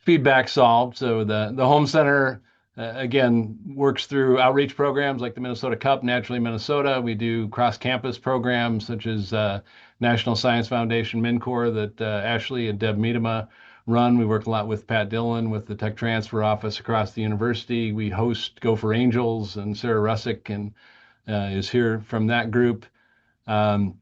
feedback solved. So the home center again works through outreach programs like the Minnesota Cup, Naturally Minnesota. We do cross campus programs such as National Science Foundation MNCOR that Ashley and Deb Miedema run. We work a lot with Pat Dillon with the Tech Transfer Office across the university. We host Gopher Angels, and Sarah Russick and is here from that group. Um,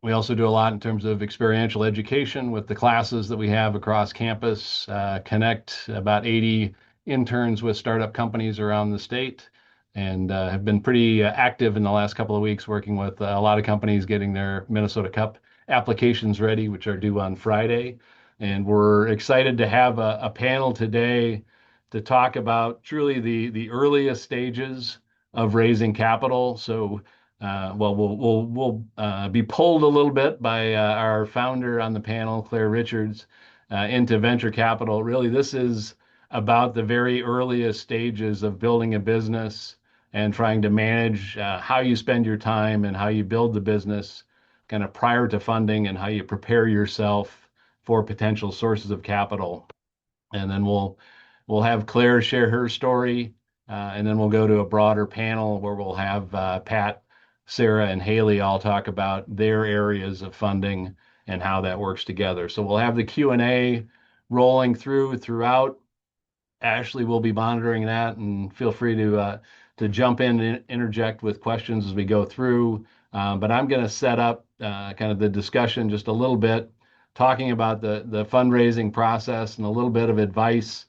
we also do a lot in terms of experiential education with the classes that we have across campus, connect about 80 interns with startup companies around the state, and have been pretty active in the last couple of weeks working with a lot of companies getting their Minnesota Cup applications ready, which are due on Friday. And we're excited to have a panel today to talk about truly the earliest stages of raising capital. So well, we'll be pulled a little bit by our founder on the panel, Claire Richards, into venture capital. Really, this is about the very earliest stages of building a business and trying to manage how you spend your time and how you build the business kind of prior to funding and how you prepare yourself for potential sources of capital. And then we'll have Claire share her story, and then we'll go to a broader panel where we'll have Pat, Sarah, and Haley all talk about their areas of funding and how that works together. So we'll have the Q&A rolling throughout. Ashley will be monitoring that, and feel free to jump in and interject with questions as we go through. But I'm going to set up kind of the discussion just a little bit, talking about the fundraising process and a little bit of advice,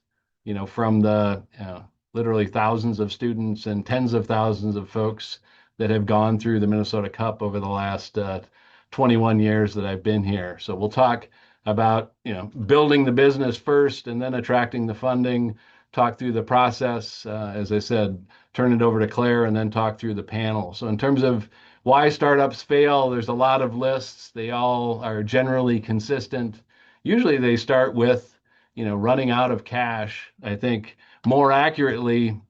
from the literally thousands of students and tens of thousands of folks that have gone through the Minnesota Cup over the last 21 years that I've been here. So we'll talk about building the business first and then attracting the funding, talk through the process, as I said, turn it over to Claire, and then talk through the panel. So in terms of why startups fail, there's a lot of lists. They all are generally consistent. Usually they start with running out of cash. I think more accurately,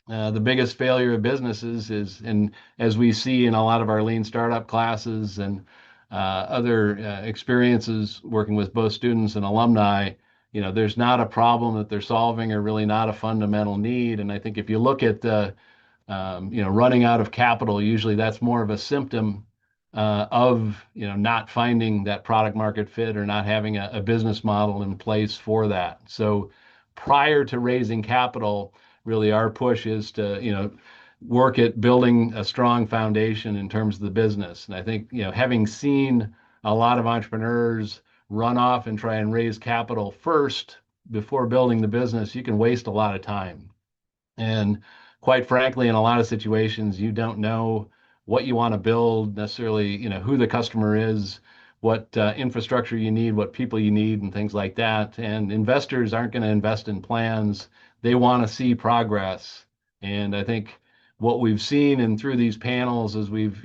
the biggest failure of businesses is, and as we see in a lot of our lean startup classes and other experiences working with both students and alumni, there's not a problem that they're solving or really not a fundamental need. And I think if you look at the, running out of capital, usually that's more of a symptom of, not finding that product market fit or not having a business model in place for that. So prior to raising capital, really our push is to, work at building a strong foundation in terms of the business. And I think, having seen a lot of entrepreneurs run off and try and raise capital first before building the business, you can waste a lot of time. And quite frankly, in a lot of situations, you don't know what you want to build necessarily, who the customer is, what infrastructure you need, what people you need, and things like that. And investors aren't going to invest in plans. They want to see progress. And I think what we've seen and through these panels as we've,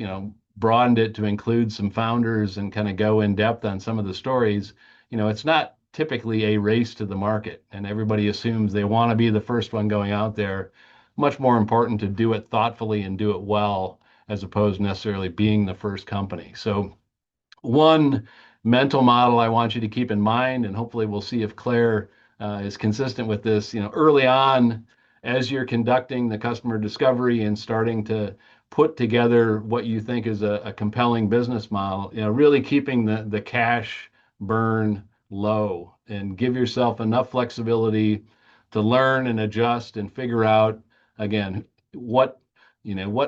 broadened it to include some founders and kind of go in depth on some of the stories, it's not typically a race to the market, and everybody assumes they want to be the first one going out there. Much more important to do it thoughtfully and do it well, as opposed to necessarily being the first company. So one mental model I want you to keep in mind, and hopefully we'll see if Claire is consistent with this, early on, as you're conducting the customer discovery and starting to put together what you think is a compelling business model, really keeping the cash burn low and give yourself enough flexibility to learn and adjust and figure out, again, what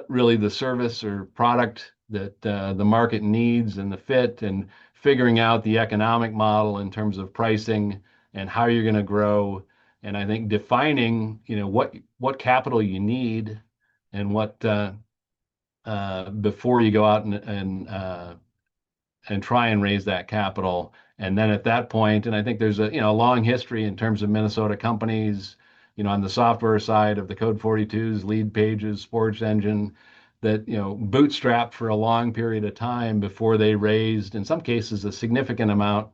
really the service or product that the market needs and the fit, and figuring out the economic model in terms of pricing and how you're going to grow. And I think defining, what capital you need and what before you go out and try and raise that capital. And then at that point, and I think there's a long history in terms of Minnesota companies, on the software side of the Code 42s, Leadpages, Sports Engine, that bootstrapped for a long period of time before they raised, in some cases, a significant amount,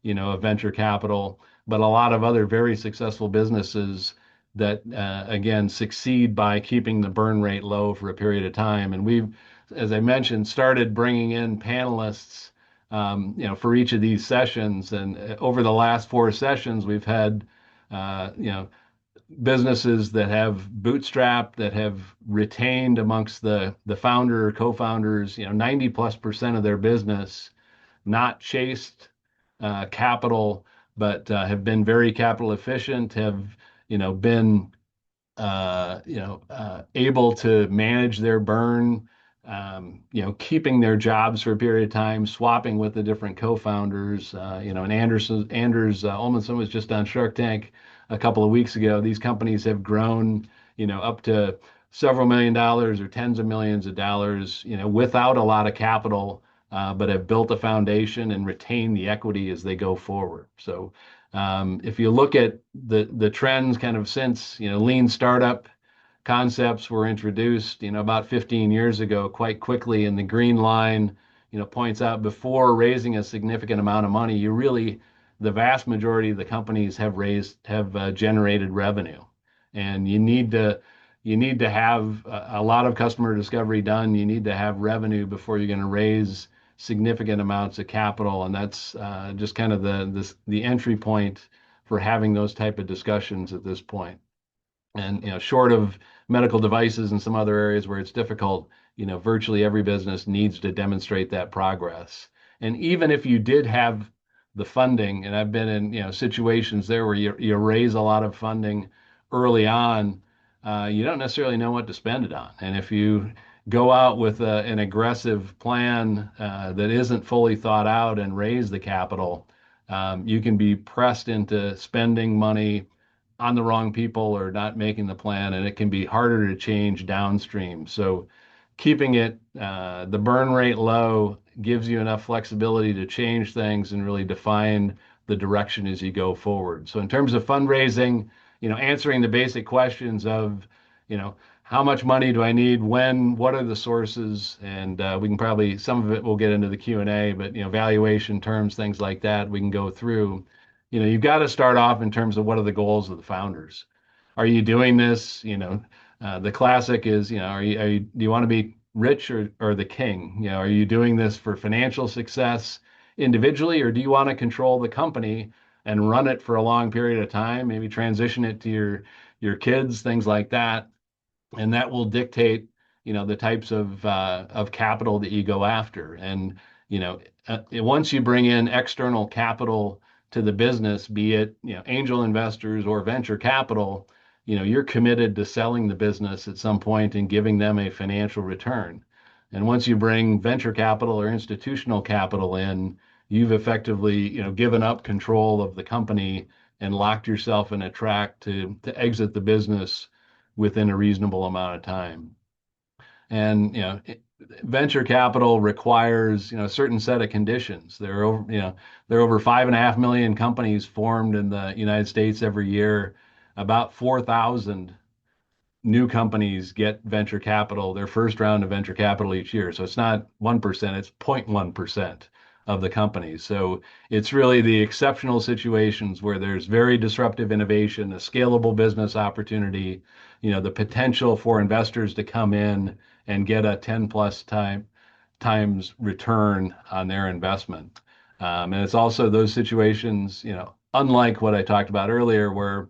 of venture capital. But a lot of other very successful businesses that again succeed by keeping the burn rate low for a period of time. And we've, as I mentioned, started bringing in panelists, for each of these sessions. And over the last 4 sessions, we've had You know, businesses that have bootstrapped, that have retained amongst the founder or co-founders, 90+% of their business, not chased capital, but have been very capital efficient, have been able to manage their burn, keeping their jobs for a period of time, swapping with the different co-founders. And Anders Olmsson was just on Shark Tank a couple of weeks ago. These companies have grown, up to several million dollars or tens of millions of dollars, without a lot of capital, but have built a foundation and retained the equity as they go forward. So if you look at the trends kind of since, lean startup concepts were introduced, about 15 years ago, quite quickly, and the green line, points out before raising a significant amount of money, the vast majority of the companies have generated revenue, and you need to have a lot of customer discovery done. You need to have revenue before you're going to raise significant amounts of capital, and that's just kind of the entry point for having those type of discussions at this point. And short of medical devices and some other areas where it's difficult, virtually every business needs to demonstrate that progress. And even if you did have the funding, and I've been in situations there where you raise a lot of funding early on, you don't necessarily know what to spend it on. And if you go out with an aggressive plan that isn't fully thought out and raise the capital, you can be pressed into spending money on the wrong people or not making the plan, and it can be harder to change downstream. So keeping the burn rate low gives you enough flexibility to change things and really define the direction as you go forward. So in terms of fundraising, answering the basic questions of, how much money do I need, when, what are the sources, and we can probably, some of it we'll get into the Q&A, but, valuation terms, things like that, we can go through. You've got to start off in terms of what are the goals of the founders. Are you doing this? The classic is, do you want to be rich or the king? Are you doing this for financial success individually, or do you want to control the company and run it for a long period of time, maybe transition it to your kids, things like that, and that will dictate, the types of capital that you go after. And once you bring in external capital to the business, be it angel investors or venture capital, you're committed to selling the business at some point and giving them a financial return. And once you bring venture capital or institutional capital in, you've effectively given up control of the company and locked yourself in a track to exit the business within a reasonable amount of time. And venture capital requires a certain set of conditions. There are over 5.5 million companies formed in the United States every year. About 4,000 new companies get venture capital, their first round of venture capital each year. So it's not 1%, it's 0.1% of the companies. So it's really the exceptional situations where there's very disruptive innovation, a scalable business opportunity, the potential for investors to come in and get a 10 plus times return on their investment. And it's also those situations, unlike what I talked about earlier, where,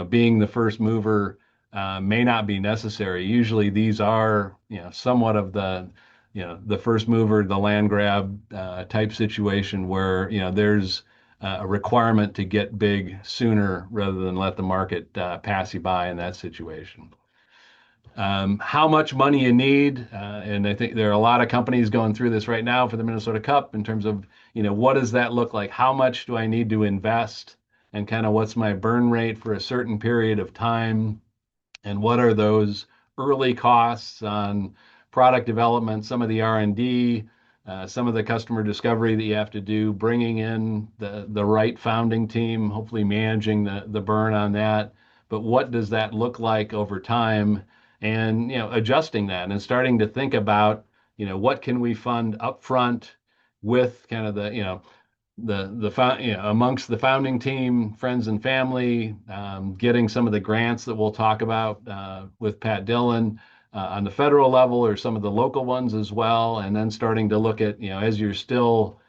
being the first mover may not be necessary. Usually these are, somewhat of the first mover, the land grab type situation where, there's a requirement to get big sooner rather than let the market pass you by in that situation. How much money you need, and I think there are a lot of companies going through this right now for the Minnesota Cup in terms of, what does that look like? How much do I need to invest? And kind of what's my burn rate for a certain period of time? And what are those early costs on product development, some of the R&D, some of the customer discovery that you have to do, bringing in the right founding team, hopefully managing the burn on that. But what does that look like over time? And adjusting that and starting to think about what can we fund upfront with kind of amongst the founding team, friends and family, getting some of the grants that we'll talk about with Pat Dillon on the federal level or some of the local ones as well, and then starting to look at as you're still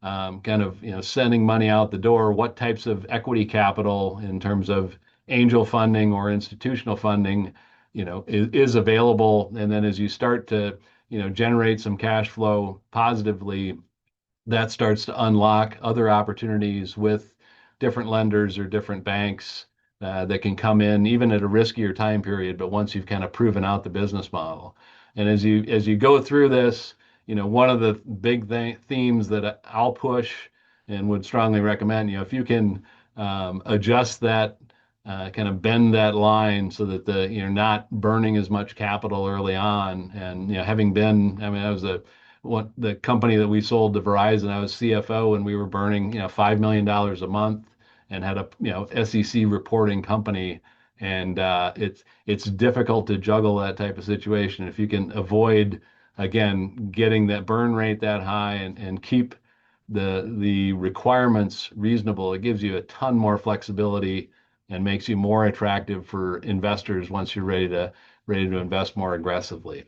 kind of sending money out the door, what types of equity capital in terms of angel funding or institutional funding, is available. And then as you start to generate some cash flow positively, that starts to unlock other opportunities with different lenders or different banks that can come in even at a riskier time period, but once you've kind of proven out the business model. And as you go through this, one of the big themes that I'll push and would strongly recommend, if you can adjust that, kind of bend that line so that you're not burning as much capital early on. And having been, I mean, I was the company that we sold to Verizon, I was CFO, and we were burning $5 million a month, and had a SEC reporting company. And it's difficult to juggle that type of situation. If you can avoid, again, getting that burn rate that high, and keep the requirements reasonable, it gives you a ton more flexibility and makes you more attractive for investors once you're ready to invest more aggressively.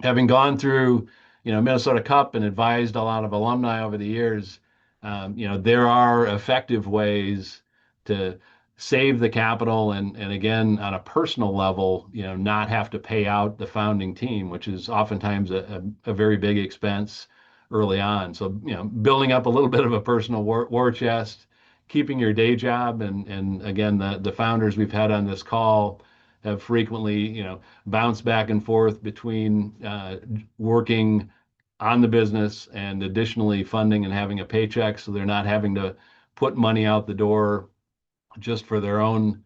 Having gone through, Minnesota Cup and advised a lot of alumni over the years, there are effective ways to save the capital, and again, on a personal level, not have to pay out the founding team, which is oftentimes a very big expense early on. So, building up a little bit of a personal war chest, keeping your day job, and again, the founders we've had on this call have frequently, bounced back and forth between working on the business and additionally funding and having a paycheck, so they're not having to put money out the door just for their own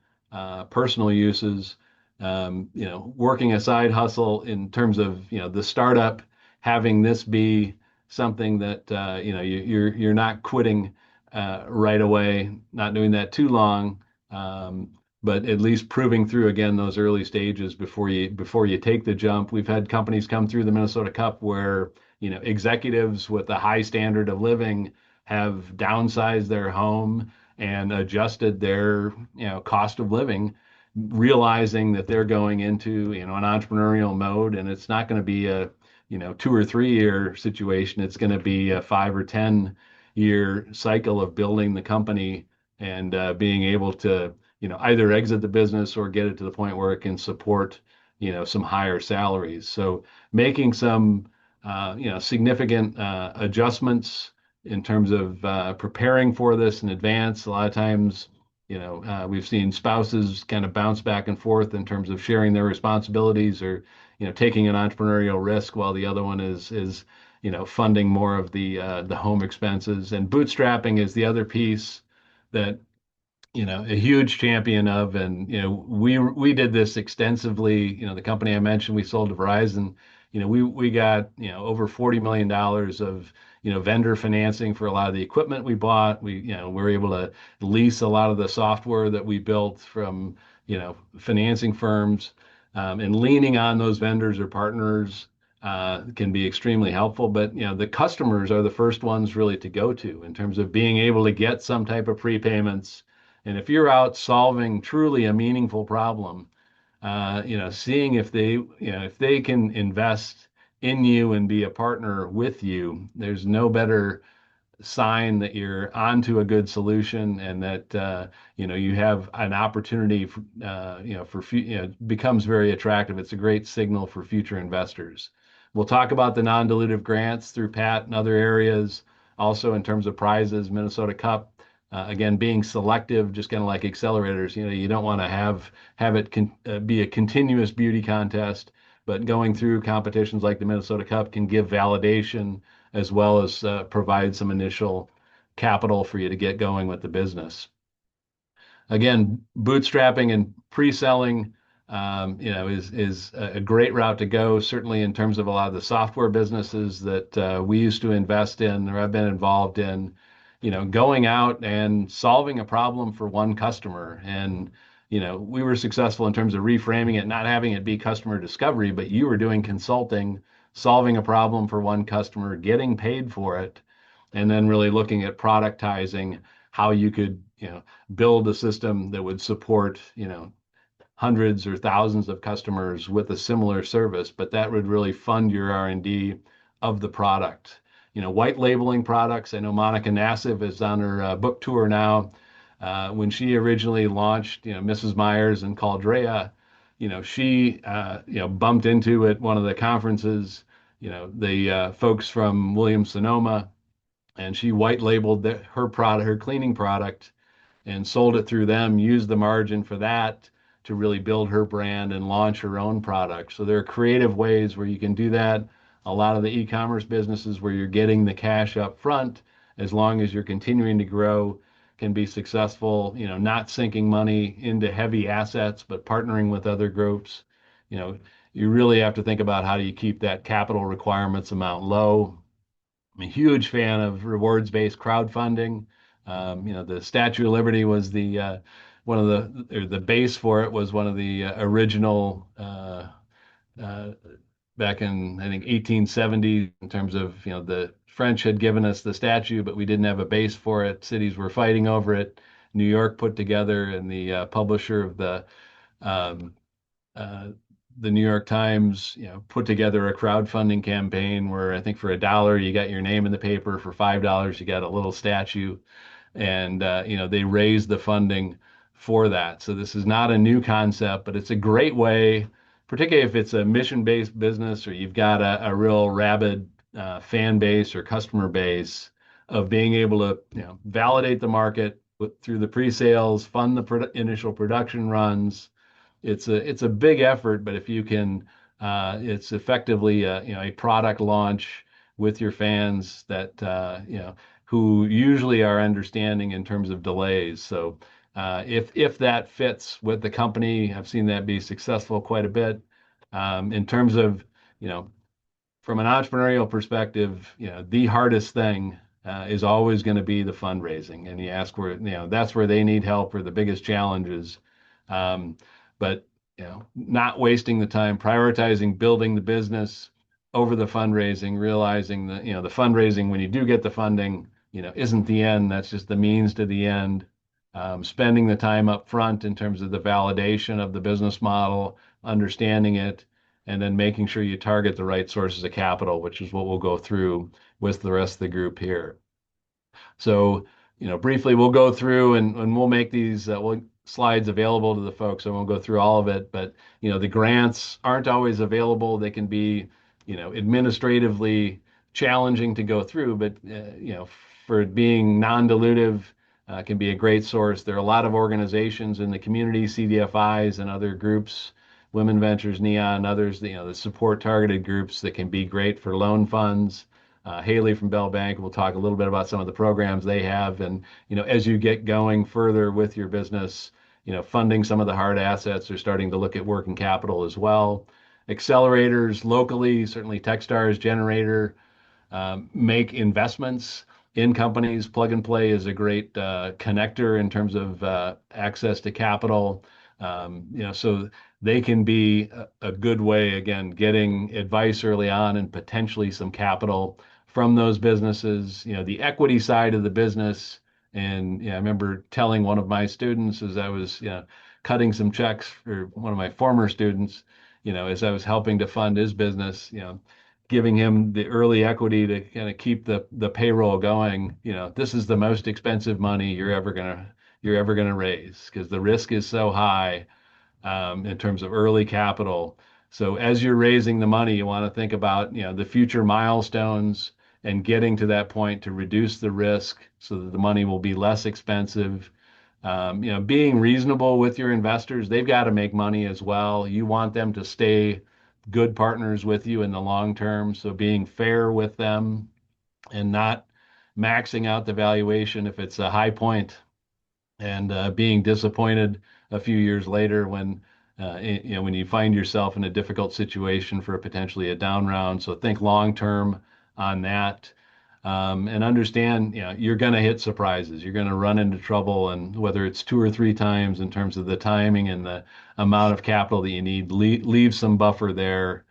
personal uses. Working a side hustle in terms of the startup, having this be something that you're not quitting right away, not doing that too long, but at least proving through again those early stages before you take the jump. We've had companies come through the Minnesota Cup where executives with a high standard of living have downsized their home and adjusted their cost of living, realizing that they're going into an entrepreneurial mode, and it's not going to be a 2 or 3 year situation. It's going to be a 5 or 10 year cycle of building the company and being able to either exit the business or get it to the point where it can support some higher salaries. So making some significant adjustments in terms of preparing for this in advance. A lot of times, we've seen spouses kind of bounce back and forth in terms of sharing their responsibilities, or taking an entrepreneurial risk while the other one is funding more of the home expenses. And bootstrapping is the other piece that a huge champion of. And we did this extensively. The company I mentioned we sold to Verizon, we got over $40 million of vendor financing for a lot of the equipment we bought. We were able to lease a lot of the software that we built from financing firms, and leaning on those vendors or partners can be extremely helpful. But the customers are the first ones really to go to in terms of being able to get some type of prepayments. And if you're out solving truly a meaningful problem, seeing if they can invest in you and be a partner with you, there's no better sign that you're onto a good solution, and that you have an opportunity for, becomes very attractive. It's a great signal for future investors. We'll talk about the non-dilutive grants through Pat and other areas. Also, in terms of prizes, Minnesota Cup, again, being selective, just kind of like accelerators. You don't want to have it be a continuous beauty contest, but going through competitions like the Minnesota Cup can give validation as well as provide some initial capital for you to get going with the business. Again, bootstrapping and pre-selling, is a great route to go. Certainly, in terms of a lot of the software businesses that we used to invest in or I've been involved in, going out and solving a problem for one customer. And, we were successful in terms of reframing it, not having it be customer discovery, but you were doing consulting, solving a problem for one customer, getting paid for it, and then really looking at productizing how you could, build a system that would support, hundreds or thousands of customers with a similar service, but that would really fund your R&D of the product. white labeling products. I know Monica Nassif is on her book tour now. When she originally launched, Mrs. Myers and Caldrea, she, bumped into at one of the conferences, the folks from Williams Sonoma, and she white labeled her product, her cleaning product, and sold it through them, used the margin for that to really build her brand and launch her own product. So there are creative ways where you can do that. A lot of the e-commerce businesses where you're getting the cash up front, as long as you're continuing to grow, can be successful, not sinking money into heavy assets, but partnering with other groups. You know, you really have to think about how do you keep that capital requirements amount low. I'm a huge fan of rewards-based crowdfunding. The Statue of Liberty was the one of the base for it was one of the original uh, back in I think 1870 in terms of the French had given us the statue, but we didn't have a base for it. Cities were fighting over it. New York put together, and the publisher of um, uh, the New York Times, put together a crowdfunding campaign where I think for $1 you got your name in the paper, for $5 you got a little statue, and they raised the funding for that. So this is not a new concept, but it's a great way, particularly if it's a mission-based business or you've got a real rabid fan base or customer base, of being able to validate the market through the pre-sales, fund the initial production runs. It's a big effort, but if you can, it's effectively a product launch with your fans that who usually are understanding in terms of delays. So if that fits with the company, I've seen that be successful quite a bit. In terms of you know from an entrepreneurial perspective, the hardest thing is always going to be the fundraising, and you ask where that's where they need help or the biggest challenges. Um, but not wasting the time prioritizing building the business over the fundraising, realizing that the fundraising when you do get the funding, isn't the end. That's just the means to the end. Spending the time up front in terms of the validation of the business model, understanding it, and then making sure you target the right sources of capital, which is what we'll go through with the rest of the group here. So, briefly, we'll go through and we'll make these slides available to the folks. I won't go through all of it, but the grants aren't always available. They can be, administratively challenging to go through, but for it being non-dilutive, can be a great source. There are a lot of organizations in the community, CDFIs and other groups, Women Ventures, Neon, others, the support targeted groups that can be great for loan funds. Haley from Bell Bank will talk a little bit about some of the programs they have. And, as you get going further with your business, funding some of the hard assets, or starting to look at working capital as well. Accelerators locally, certainly Techstars, Generator, make investments in companies. Plug and Play is a great connector in terms of access to capital. So they can be a good way, again, getting advice early on and potentially some capital from those businesses. The equity side of the business. And I remember telling one of my students as I was, cutting some checks for one of my former students, as I was helping to fund his business, giving him the early equity to kind of keep the payroll going. This is the most expensive money you're ever gonna raise, because the risk is so high in terms of early capital. So as you're raising the money, you want to think about the future milestones and getting to that point to reduce the risk so that the money will be less expensive. Being reasonable with your investors, they've got to make money as well. You want them to stay good partners with you in the long term. So being fair with them and not maxing out the valuation if it's a high point, and being disappointed a few years later when you find yourself in a difficult situation for potentially a down round. So think long term on that. And understand, you're going to hit surprises. You're going to run into trouble, and whether it's two or three times in terms of the timing and the amount of capital that you need, leave some buffer there.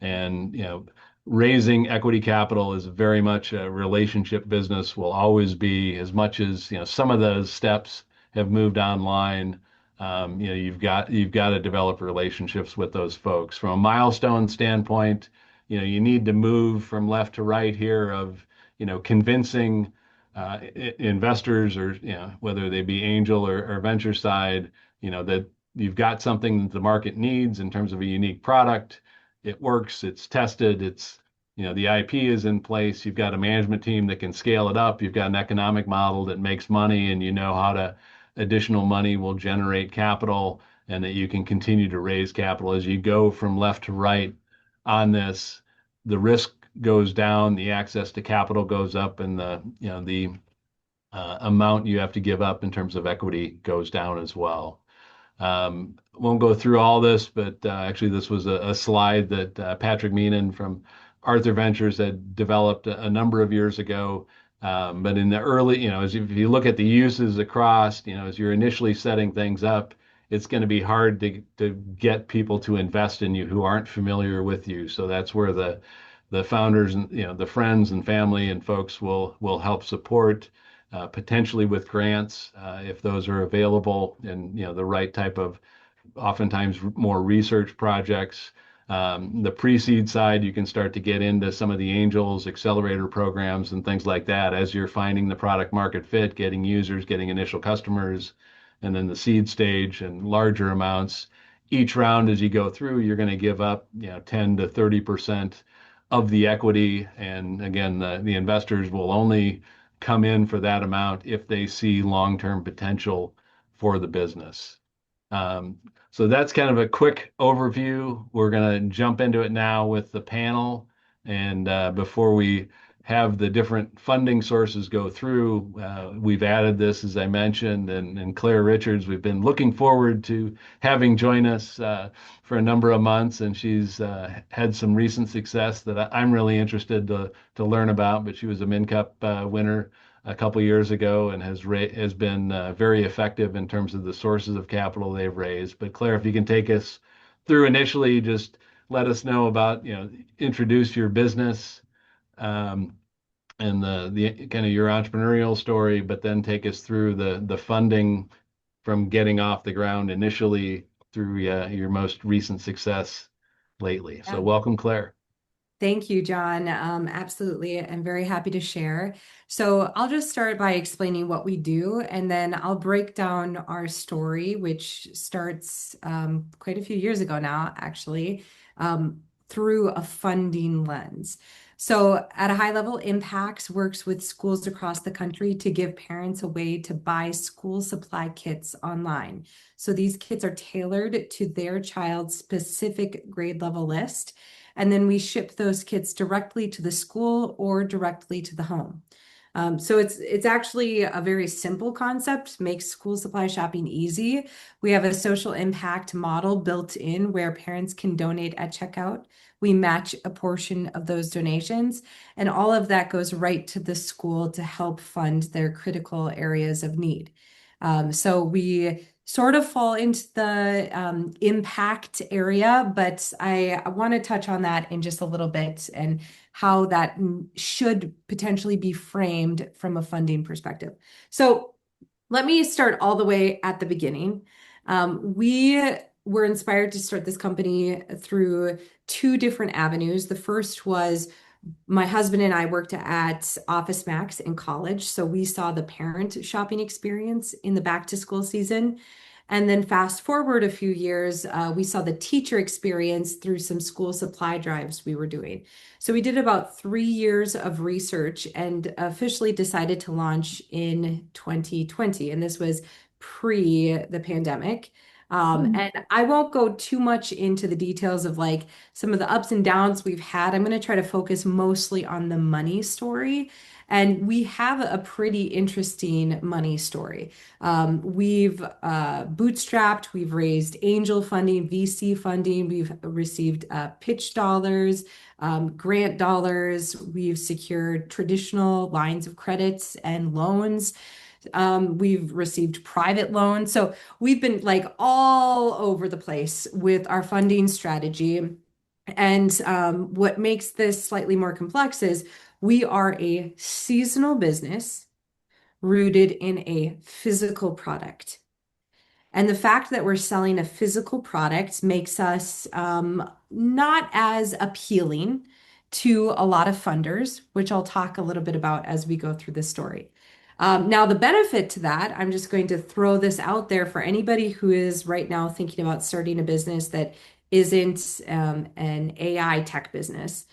And raising equity capital is very much a relationship business. Will always be, as much as some of those steps have moved online. You've got to develop relationships with those folks. From a milestone standpoint, you need to move from left to right here of convincing investors or whether they be angel or venture side, that you've got something that the market needs in terms of a unique product. It works, it's tested, the IP is in place. You've got a management team that can scale it up. You've got an economic model that makes money, and you know how to additional money will generate capital, and that you can continue to raise capital as you go from left to right on this. The risk goes down, the access to capital goes up, and the amount you have to give up in terms of equity goes down as well. Won't go through all this, but actually, this was a slide that Patrick Meenan from Arthur Ventures had developed a number of years ago. But in the early, if you look at the uses across, as you're initially setting things up, it's going to be hard to get people to invest in you who aren't familiar with you. So that's where the founders and the friends and family and folks will help support, potentially with grants if those are available, and the right type of, oftentimes more research projects. The pre-seed side, you can start to get into some of the angels, accelerator programs, and things like that as you're finding the product market fit, getting users, getting initial customers, and then the seed stage and larger amounts. Each round as you go through, you're going to give up 10 to 30% of the equity. And again, the investors will only come in for that amount if they see long-term potential for the business. So that's kind of a quick overview. We're going to jump into it now with the panel. And before we have the different funding sources go through, we've added this, as I mentioned, and Claire Richards, we've been looking forward to having join us for a number of months. And she's had some recent success that I'm really interested to learn about. But she was a MinCup winner a couple years ago and has been very effective in terms of the sources of capital they've raised. But Claire, if you can take us through initially, just let us know about, introduce your business and the kind of your entrepreneurial story, but then take us through the funding from getting off the ground initially through your most recent success lately. So Yeah. welcome, Claire. Thank you, John. Absolutely. I'm very happy to share. So I'll just start by explaining what we do, and then I'll break down our story, which starts quite a few years ago now, actually, through a funding lens. So at a high level, Impacts works with schools across the country to give parents a way to buy school supply kits online. So these kits are tailored to their child's specific grade level list. And then we ship those kits directly to the school or directly to the home. So it's actually a very simple concept, makes school supply shopping easy. We have a social impact model built in where parents can donate at checkout. We match a portion of those donations, and all of that goes right to the school to help fund their critical areas of need. So we sort of fall into the impact area, but I want to touch on that in just a little bit and how that should potentially be framed from a funding perspective. So let me start all the way at the beginning. We were inspired to start this company through two different avenues. The first was my husband and I worked at OfficeMax in college, so we saw the parent shopping experience in the back to school season. And then fast forward a few years, we saw the teacher experience through some school supply drives we were doing. So we did about 3 years of research and officially decided to launch in 2020. And this was pre the pandemic. And I won't go too much into the details of like some of the ups and downs we've had. I'm going to try to focus mostly on the money story. And we have a pretty interesting money story. We've bootstrapped, we've raised angel funding, VC funding, we've received pitch dollars, grant dollars, we've secured traditional lines of credits and loans. We've received private loans. So we've been like all over the place with our funding strategy. And what makes this slightly more complex is we are a seasonal business rooted in a physical product. And the fact that we're selling a physical product makes us not as appealing to a lot of funders, which I'll talk a little bit about as we go through this story. Now, the benefit to that, I'm just going to throw this out there for anybody who is right now thinking about starting a business that isn't an AI tech business.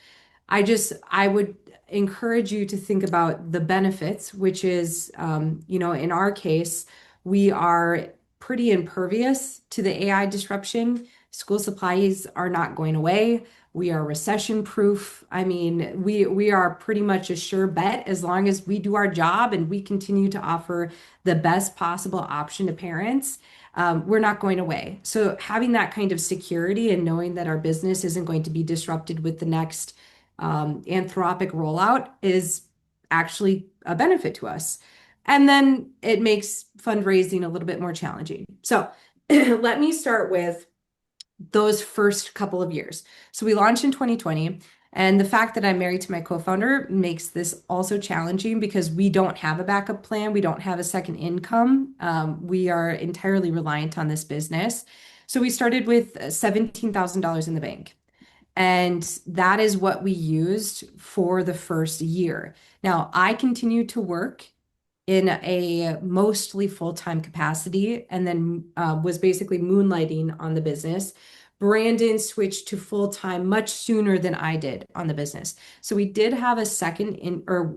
I would encourage you to think about the benefits, which is, in our case, we are pretty impervious to the AI disruption. School supplies are not going away. We are recession proof. I mean, we are pretty much a sure bet as long as we do our job and we continue to offer the best possible option to parents. We're not going away. So having that kind of security and knowing that our business isn't going to be disrupted with the next Anthropic rollout is actually a benefit to us. And then it makes fundraising a little bit more challenging. So let me start with those first couple of years. So we launched in 2020. And the fact that I'm married to my co-founder makes this also challenging because we don't have a backup plan. We don't have a second income. We are entirely reliant on this business. So we started with $17,000 in the bank. And that is what we used for the first year. Now, I continued to work in a mostly full-time capacity and then was basically moonlighting on the business. Brandon switched to full-time much sooner than I did on the business. So we did have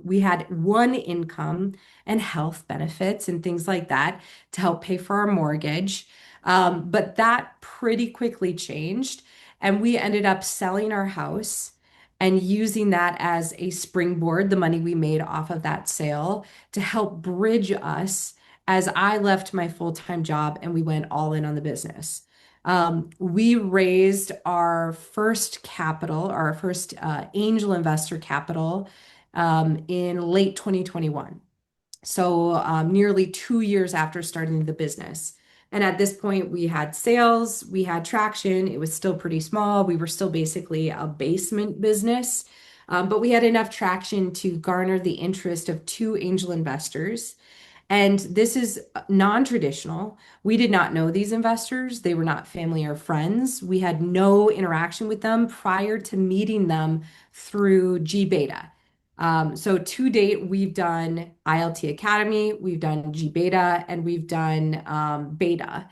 we had one income and health benefits and things like that to help pay for our mortgage. But that pretty quickly changed. And we ended up selling our house and using that as a springboard, the money we made off of that sale, to help bridge us as I left my full-time job and we went all in on the business. We raised our first capital, our first angel investor capital in late 2021. So nearly 2 years after starting the business. And at this point, we had sales, we had traction. It was still pretty small. We were still basically a basement business, but we had enough traction to garner the interest of two angel investors. And this is non-traditional. We did not know these investors. They were not family or friends. We had no interaction with them prior to meeting them through G-Beta. So to date, we've done ILT Academy, we've done G-Beta, and we've done Beta.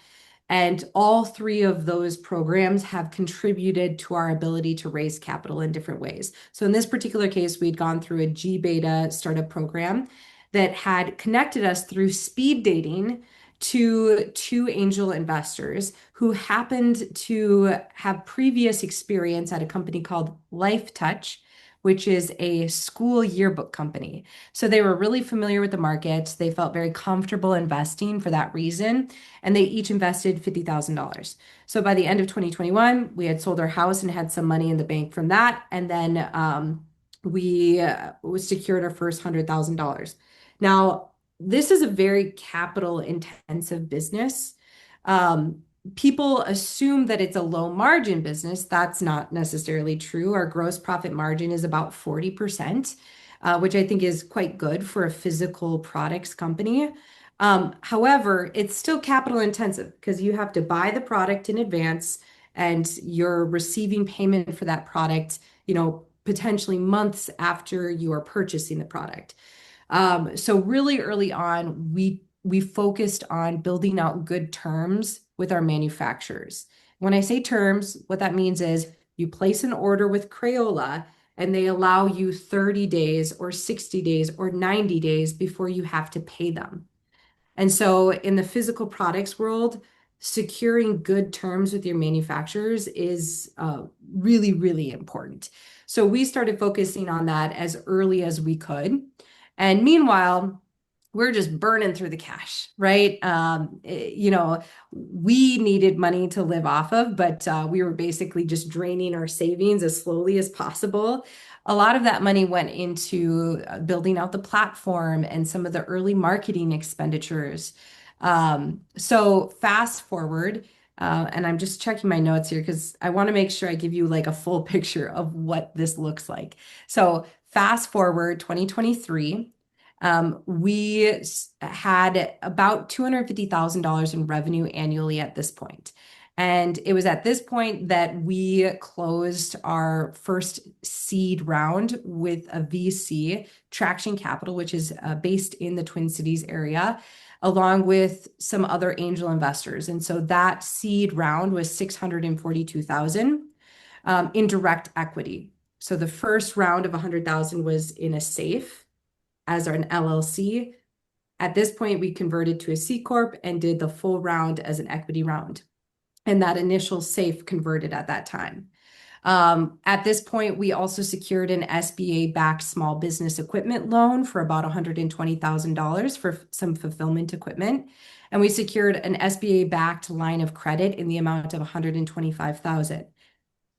And all three of those programs have contributed to our ability to raise capital in different ways. So in this particular case, we'd gone through a G-Beta startup program that had connected us through speed dating to two angel investors who happened to have previous experience at a company called LifeTouch, which is a school yearbook company. So they were really familiar with the market. They felt very comfortable investing for that reason, and they each invested $50,000. So by the end of 2021, we had sold our house and had some money in the bank from that, and then we secured our first $100,000. Now, this is a very capital intensive business. People assume that it's a low margin business. That's not necessarily true. Our gross profit margin is about 40%, which I think is quite good for a physical products company. However, it's still capital intensive because you have to buy the product in advance and you're receiving payment for that product, potentially months after you are purchasing the product. So really early on, we focused on building out good terms with our manufacturers. When I say terms, what that means is you place an order with Crayola and they allow you 30 days or 60 days or 90 days before you have to pay them. And so in the physical products world, securing good terms with your manufacturers is really, really important. So we started focusing on that as early as we could. And meanwhile, we're just burning through the cash, right? We needed money to live off of, but we were basically just draining our savings as slowly as possible. A lot of that money went into building out the platform and some of the early marketing expenditures. So fast forward, and I'm just checking my notes here because I want to make sure I give you like a full picture of what this looks like. So fast forward 2023. We had about $250,000 in revenue annually at this point. And it was at this point that we closed our first seed round with a VC, Traction Capital, which is based in the Twin Cities area, along with some other angel investors. And so that seed round was 642,000 in direct equity. So the first round of 100,000 was in a SAFE as an LLC. At this point, we converted to a C Corp and did the full round as an equity round. And that initial SAFE converted at that time. At this point, we also secured an SBA-backed small business equipment loan for about $120,000 for some fulfillment equipment. And we secured an SBA-backed line of credit in the amount of $125,000.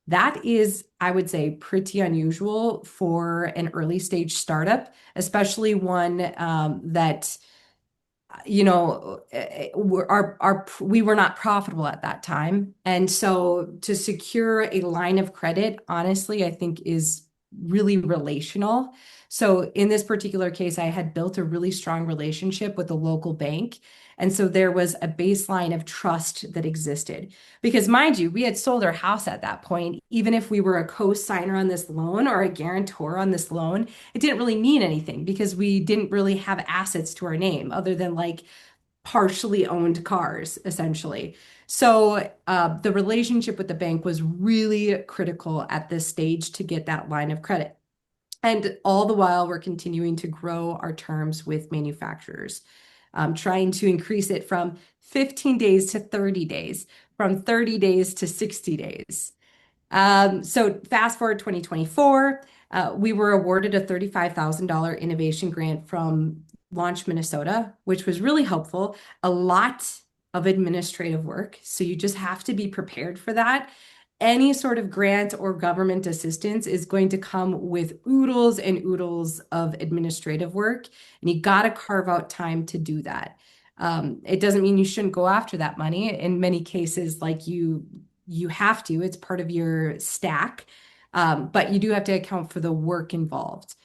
That is, I would say, pretty unusual for an early stage startup, especially one that we were not profitable at that time. And so to secure a line of credit, honestly, I think is really relational. So in this particular case, I had built a really strong relationship with a local bank. And so there was a baseline of trust that existed. Because mind you, we had sold our house at that point. Even if we were a co-signer on this loan or a guarantor on this loan, it didn't really mean anything because we didn't really have assets to our name other than like partially owned cars, essentially. So the relationship with the bank was really critical at this stage to get that line of credit. And all the while, we're continuing to grow our terms with manufacturers, trying to increase it from 15 days to 30 days, from 30 days to 60 days. So fast forward 2024, we were awarded a $35,000 innovation grant from Launch Minnesota, which was really helpful. A lot of administrative work. So you just have to be prepared for that. Any sort of grant or government assistance is going to come with oodles and oodles of administrative work, and you got to carve out time to do that. It doesn't mean you shouldn't go after that money. In many cases, like you have to, it's part of your stack, but you do have to account for the work involved.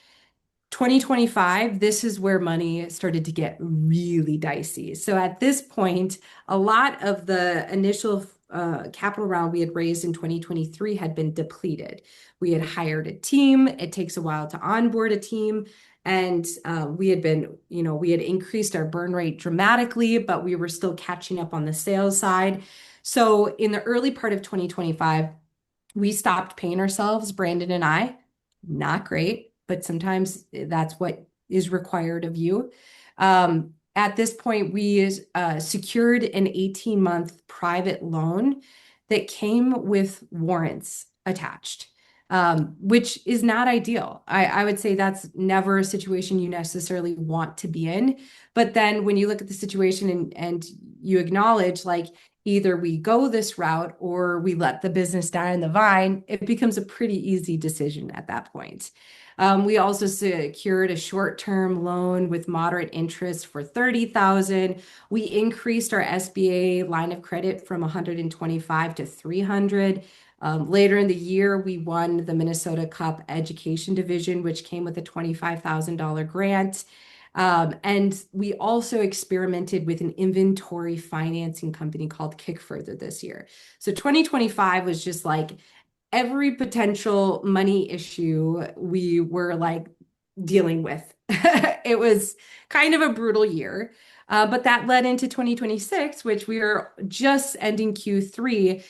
2025, this is where money started to get really dicey. So at this point, a lot of the initial capital round we had raised in 2023 had been depleted. We had hired a team. It takes a while to onboard a team. And we had increased our burn rate dramatically, but we were still catching up on the sales side. So in the early part of 2025, we stopped paying ourselves, Brandon and I. Not great, but sometimes that's what is required of you. At this point, we secured an 18-month private loan that came with warrants attached, which is not ideal. I would say that's never a situation you necessarily want to be in. But then when you look at the situation and you acknowledge, like, either we go this route or we let the business die on the vine, it becomes a pretty easy decision at that point. We also secured a short-term loan with moderate interest for $30,000. We increased our SBA line of credit from 125 to 300. Later in the year, we won the Minnesota Cup Education Division, which came with a $25,000 grant. And we also experimented with an inventory financing company called Kickfurther this year. So 2025 was just like every potential money issue we were like dealing with. It was kind of a brutal year. But that led into 2026, which we are just ending Q3.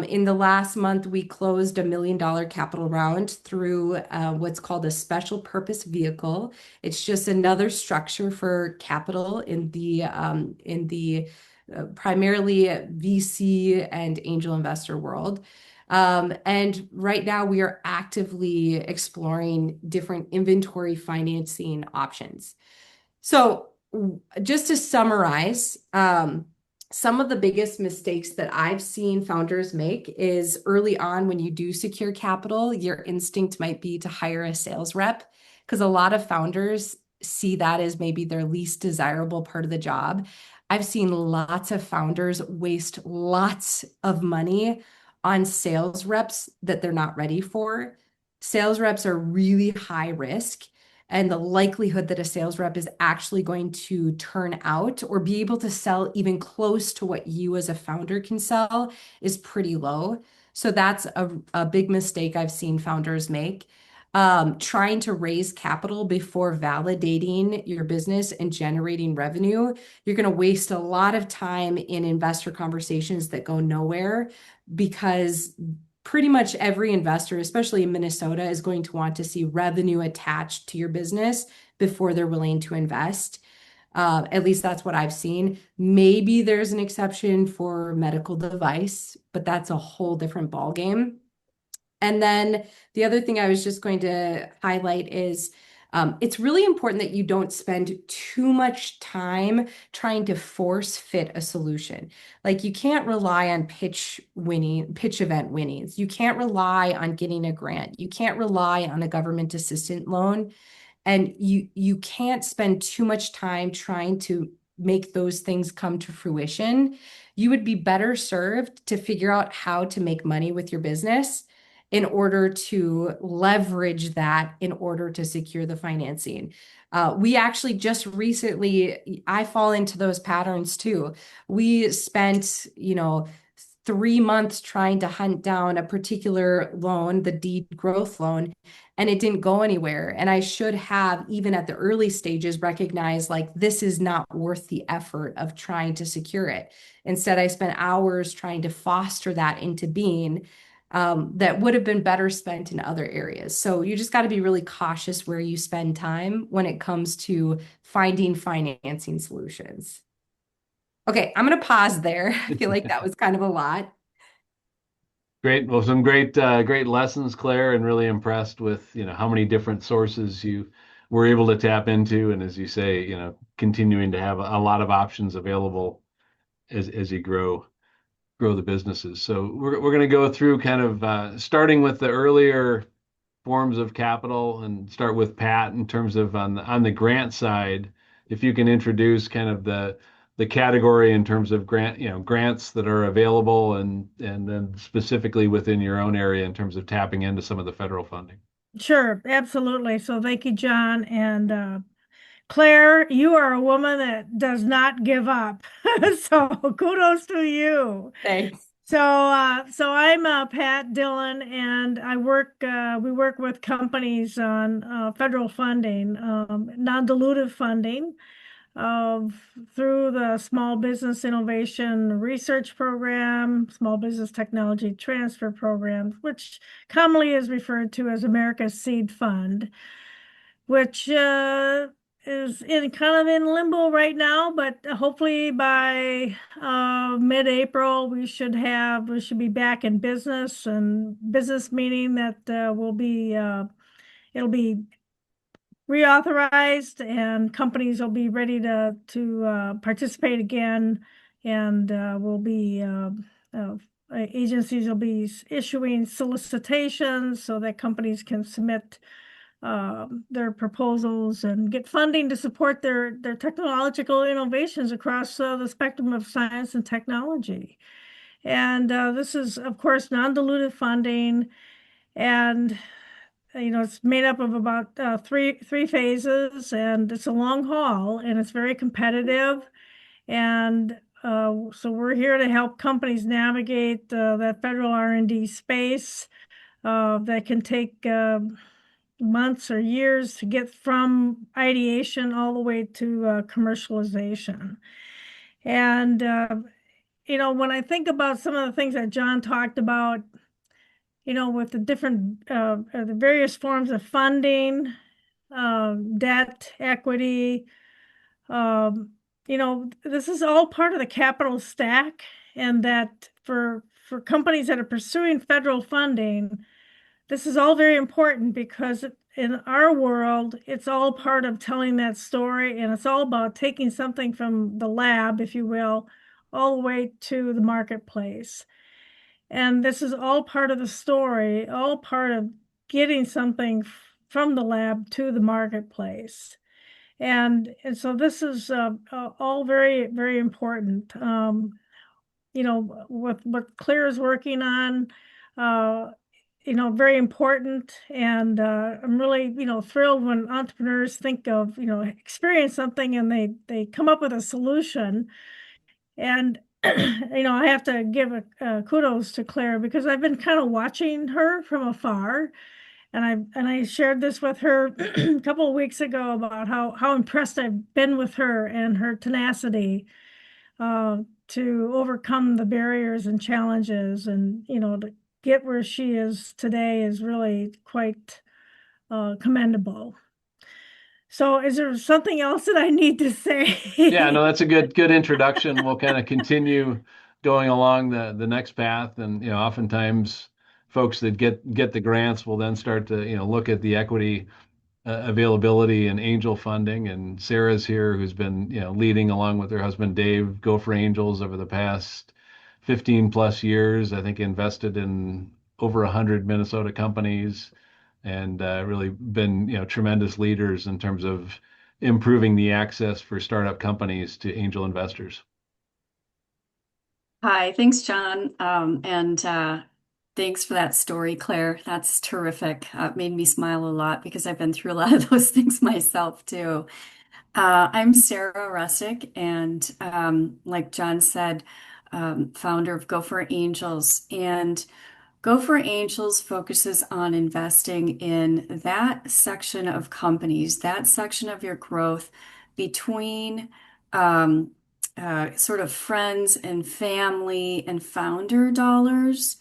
In the last month, we closed $1 million capital round through what's called a special purpose vehicle. It's just another structure for capital in the primarily VC and angel investor world. And right now we are actively exploring different inventory financing options. So just to summarize, some of the biggest mistakes that I've seen founders make is early on when you do secure capital, your instinct might be to hire a sales rep because a lot of founders see that as maybe their least desirable part of the job. I've seen lots of founders waste lots of money on sales reps that they're not ready for. Sales reps are really high risk. and the likelihood that a sales rep is actually going to turn out or be able to sell even close to what you as a founder can sell is pretty low. So that's a big mistake I've seen founders make. Trying to raise capital before validating your business and generating revenue, you're going to waste a lot of time in investor conversations that go nowhere because pretty much every investor, especially in Minnesota, is going to want to see revenue attached to your business before they're willing to invest. At least that's what I've seen. Maybe there's an exception for medical device, but that's a whole different ballgame. And then the other thing I was just going to highlight is it's really important that you don't spend too much time trying to force fit a solution. Like you can't rely on pitch event winnings. You can't rely on getting a grant. You can't rely on a government assistance loan. And you can't spend too much time trying to make those things come to fruition. You would be better served to figure out how to make money with your business in order to leverage that in order to secure the financing. We actually just recently, I fall into those patterns too. We spent, 3 months trying to hunt down a particular loan, the deed growth loan, and it didn't go anywhere. And I should have, even at the early stages, recognized like this is not worth the effort of trying to secure it. Instead, I spent hours trying to foster that into being that would have been better spent in other areas. So you just got to be really cautious where you spend time when it comes to finding financing solutions. Okay, I'm going to pause there. I feel like that was kind of a lot. Great. Well, some great lessons, Claire, and really impressed with, how many different sources you were able to tap into. And as you say, continuing to have a lot of options available as you grow the businesses. So we're going to go through kind of starting with the earlier forms of capital and start with Pat in terms of on the grant side, if you can introduce kind of the category in terms of grants that are available and then specifically within your own area in terms of tapping into some of the federal funding. Sure, absolutely. So thank you, John. And Claire, you are a woman that does not give up. So kudos to you. Thanks. So I'm Pat Dillon, and we work with companies on federal funding, non-dilutive funding of through the Small Business Innovation Research Program, Small Business Technology Transfer Program, which commonly is referred to as America's Seed Fund, which is in kind of in limbo right now, but hopefully by mid-April we should be back in business, and business meaning that it'll be reauthorized and companies will be ready to participate again, and agencies will be issuing solicitations so that companies can submit their proposals and get funding to support their technological innovations across the spectrum of science and technology. And this is, of course, non-dilutive funding, and it's made up of about three phases, and it's a long haul, and it's very competitive. And so we're here to help companies navigate that federal R&D space that can take months or years to get from ideation all the way to commercialization. And when I think about some of the things that John talked about, with the different the various forms of funding, debt, equity, this is all part of the capital stack, and that for companies that are pursuing federal funding, this is all very important because in our world, it's all part of telling that story, and it's all about taking something from the lab, if you will, all the way to the marketplace. And this is all part of the story, all part of getting something from the lab to the marketplace. And so this is all very, very important. With what Claire is working on, very important. And I'm really, thrilled when entrepreneurs think of, experience something and they come up with a solution. And, I have to give a kudos to Claire because I've been kind of watching her from afar. And I shared this with her a couple of weeks ago about how impressed I've been with her and her tenacity to overcome the barriers and challenges, and to get where she is today is really quite commendable. So is there something else that I need to say? Yeah, no, that's a good introduction. We'll kind of continue going along the next path, and oftentimes folks that get the grants will then start to look at the equity availability and angel funding. And Sarah's here, who's been leading along with her husband Dave, Go for Angels over the past 15 plus years. I think invested in over 100 Minnesota companies, and really been tremendous leaders in terms of improving the access for startup companies to angel investors. Hi, thanks, John. And thanks for that story, Claire. That's terrific. It made me smile a lot because I've been through a lot of those things myself too. I'm Sarah Russick, and like John said, founder of Go for Angels. And Go for Angels focuses on investing in that section of companies, that section of your growth between um, sort of friends and family and founder dollars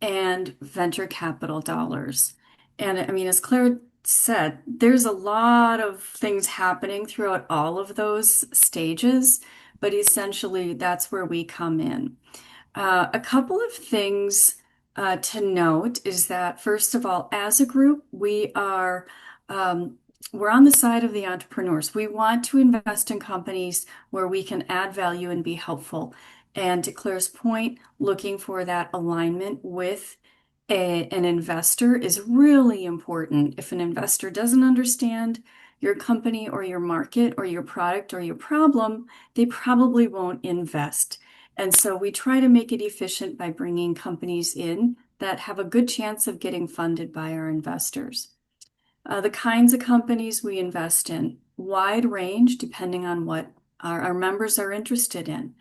and venture capital dollars. And I mean, as Claire said, there's a lot of things happening throughout all of those stages, but essentially that's where we come in. A couple of things to note is that, first of all, as a group, we're on the side of the entrepreneurs. We want to invest in companies where we can add value and be helpful. And to Claire's point, looking for that alignment with an investor is really important. If an investor doesn't understand your company or your market or your product or your problem, they probably won't invest. And so we try to make it efficient by bringing companies in that have a good chance of getting funded by our investors. The kinds of companies we invest in, wide range depending on what our members are interested in.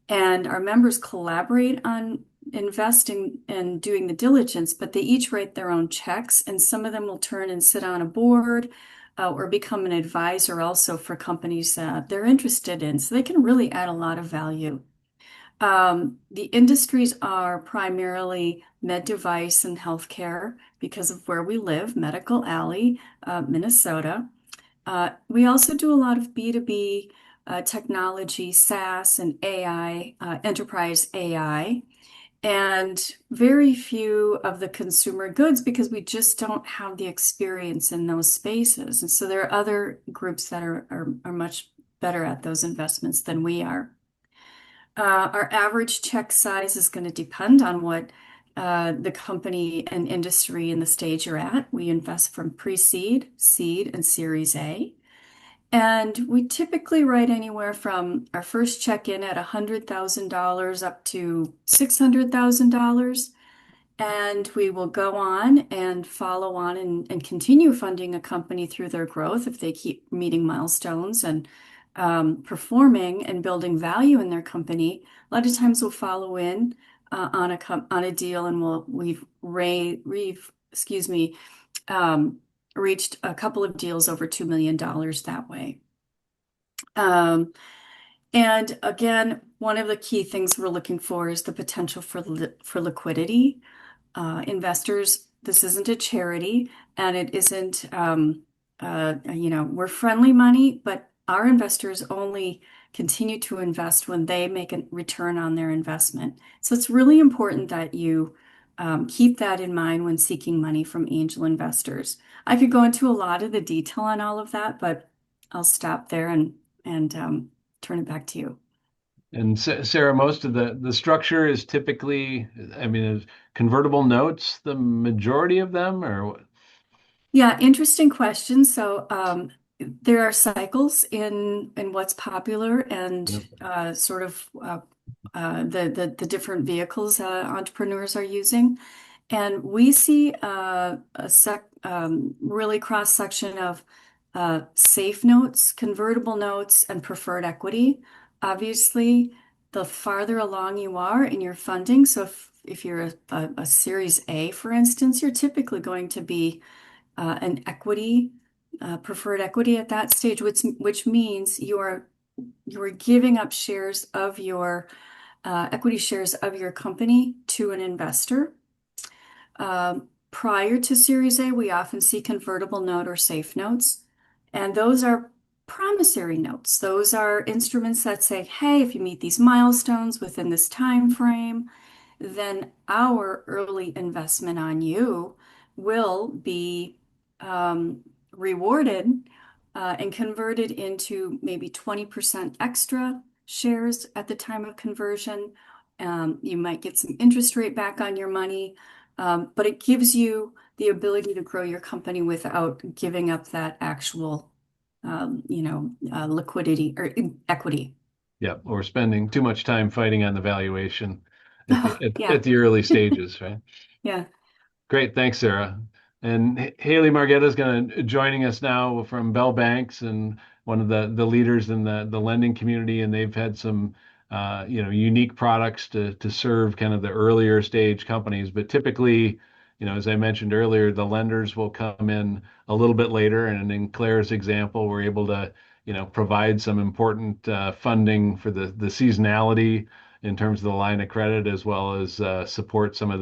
And our members collaborate on investing and doing the diligence, but they each write their own checks, and some of them will turn and sit on a board or become an advisor also for companies they're interested in. So they can really add a lot of value. The industries are primarily med device and healthcare because of where we live, Medical Alley, Minnesota. We also do a lot of B2B technology, SaaS and AI, enterprise AI, and very few of the consumer goods because we just don't have the experience in those spaces. And so there are other groups that are much better at those investments than we are. Our average check size is going to depend on what the company and industry and the stage you're at. We invest from pre-seed, seed, and Series A. And we typically write anywhere from our first check in at $100,000 up to $600,000. And we will go on and follow on and continue funding a company through their growth if they keep meeting milestones and performing and building value in their company. A lot of times we'll follow in on a deal, and we've reached a couple of deals over $2 million that way. And again, one of the key things we're looking for is the potential for liquidity. Investors, this isn't a charity, and it isn't, we're friendly money, but our investors only continue to invest when they make a return on their investment. So it's really important that you keep that in mind when seeking money from angel investors. I could go into a lot of the detail on all of that, but I'll stop there and turn it back to you. And Sarah, most of the structure is typically, I mean, is convertible notes the majority of them, or what? Yeah, interesting question. So there are cycles in what's popular and sort of the different vehicles entrepreneurs are using. And we see really cross section of safe notes, convertible notes, and preferred equity. Obviously, the farther along you are in your funding, so if you're a Series A, for instance, you're typically going to be an equity, preferred equity at that stage, which means you're giving up shares of your equity shares of your company to an investor. Prior to Series A, we often see convertible note or safe notes, and those are promissory notes. Those are instruments that say, hey, if you meet these milestones within this time frame, then our early investment on you will be rewarded and converted into maybe 20% extra shares at the time of conversion. You might get some interest rate back on your money, but it gives you the ability to grow your company without giving up that actual, liquidity or equity. Yeah, or spending too much time fighting on the valuation at the Yeah, early stages, right? yeah. Great, thanks, Sarah. And Haley Margetta is going to joining us now from Bell Banks, and one of the leaders in the lending community, and they've had some unique products to serve kind of the earlier stage companies. But typically, as I mentioned earlier, the lenders will come in a little bit later, and in Claire's example, we're able to provide some important funding for the seasonality in terms of the line of credit, as well as support some of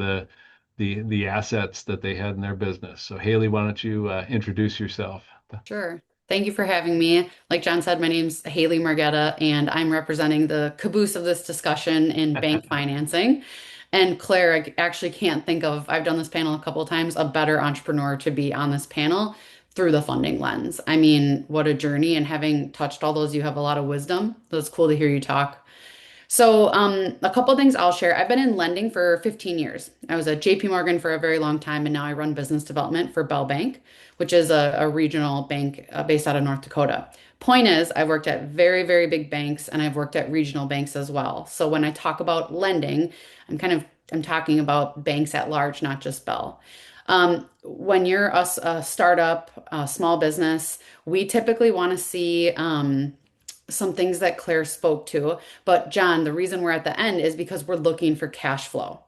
the assets that they had in their business. So Haley, why don't you introduce yourself? Sure. Thank you for having me. Like John said, my name's Haley Margetta, and I'm representing the caboose of this discussion in bank financing. And Claire, I actually can't think of, I've done this panel a couple of times, a better entrepreneur to be on this panel through the funding lens. I mean, what a journey. And having touched all those, you have a lot of wisdom. So it's cool to hear you talk. So, a couple of things I'll share. I've been in lending for 15 years. I was at JP Morgan for a very long time, and now I run business development for Bell Bank, which is a regional bank based out of North Dakota. Point is, I've worked at very, very big banks, and I've worked at regional banks as well. So when I talk about lending, I'm talking about banks at large, not just Bell. When you're a startup, a small business, we typically want to see some things that Claire spoke to. But John, the reason we're at the end is because we're looking for cash flow.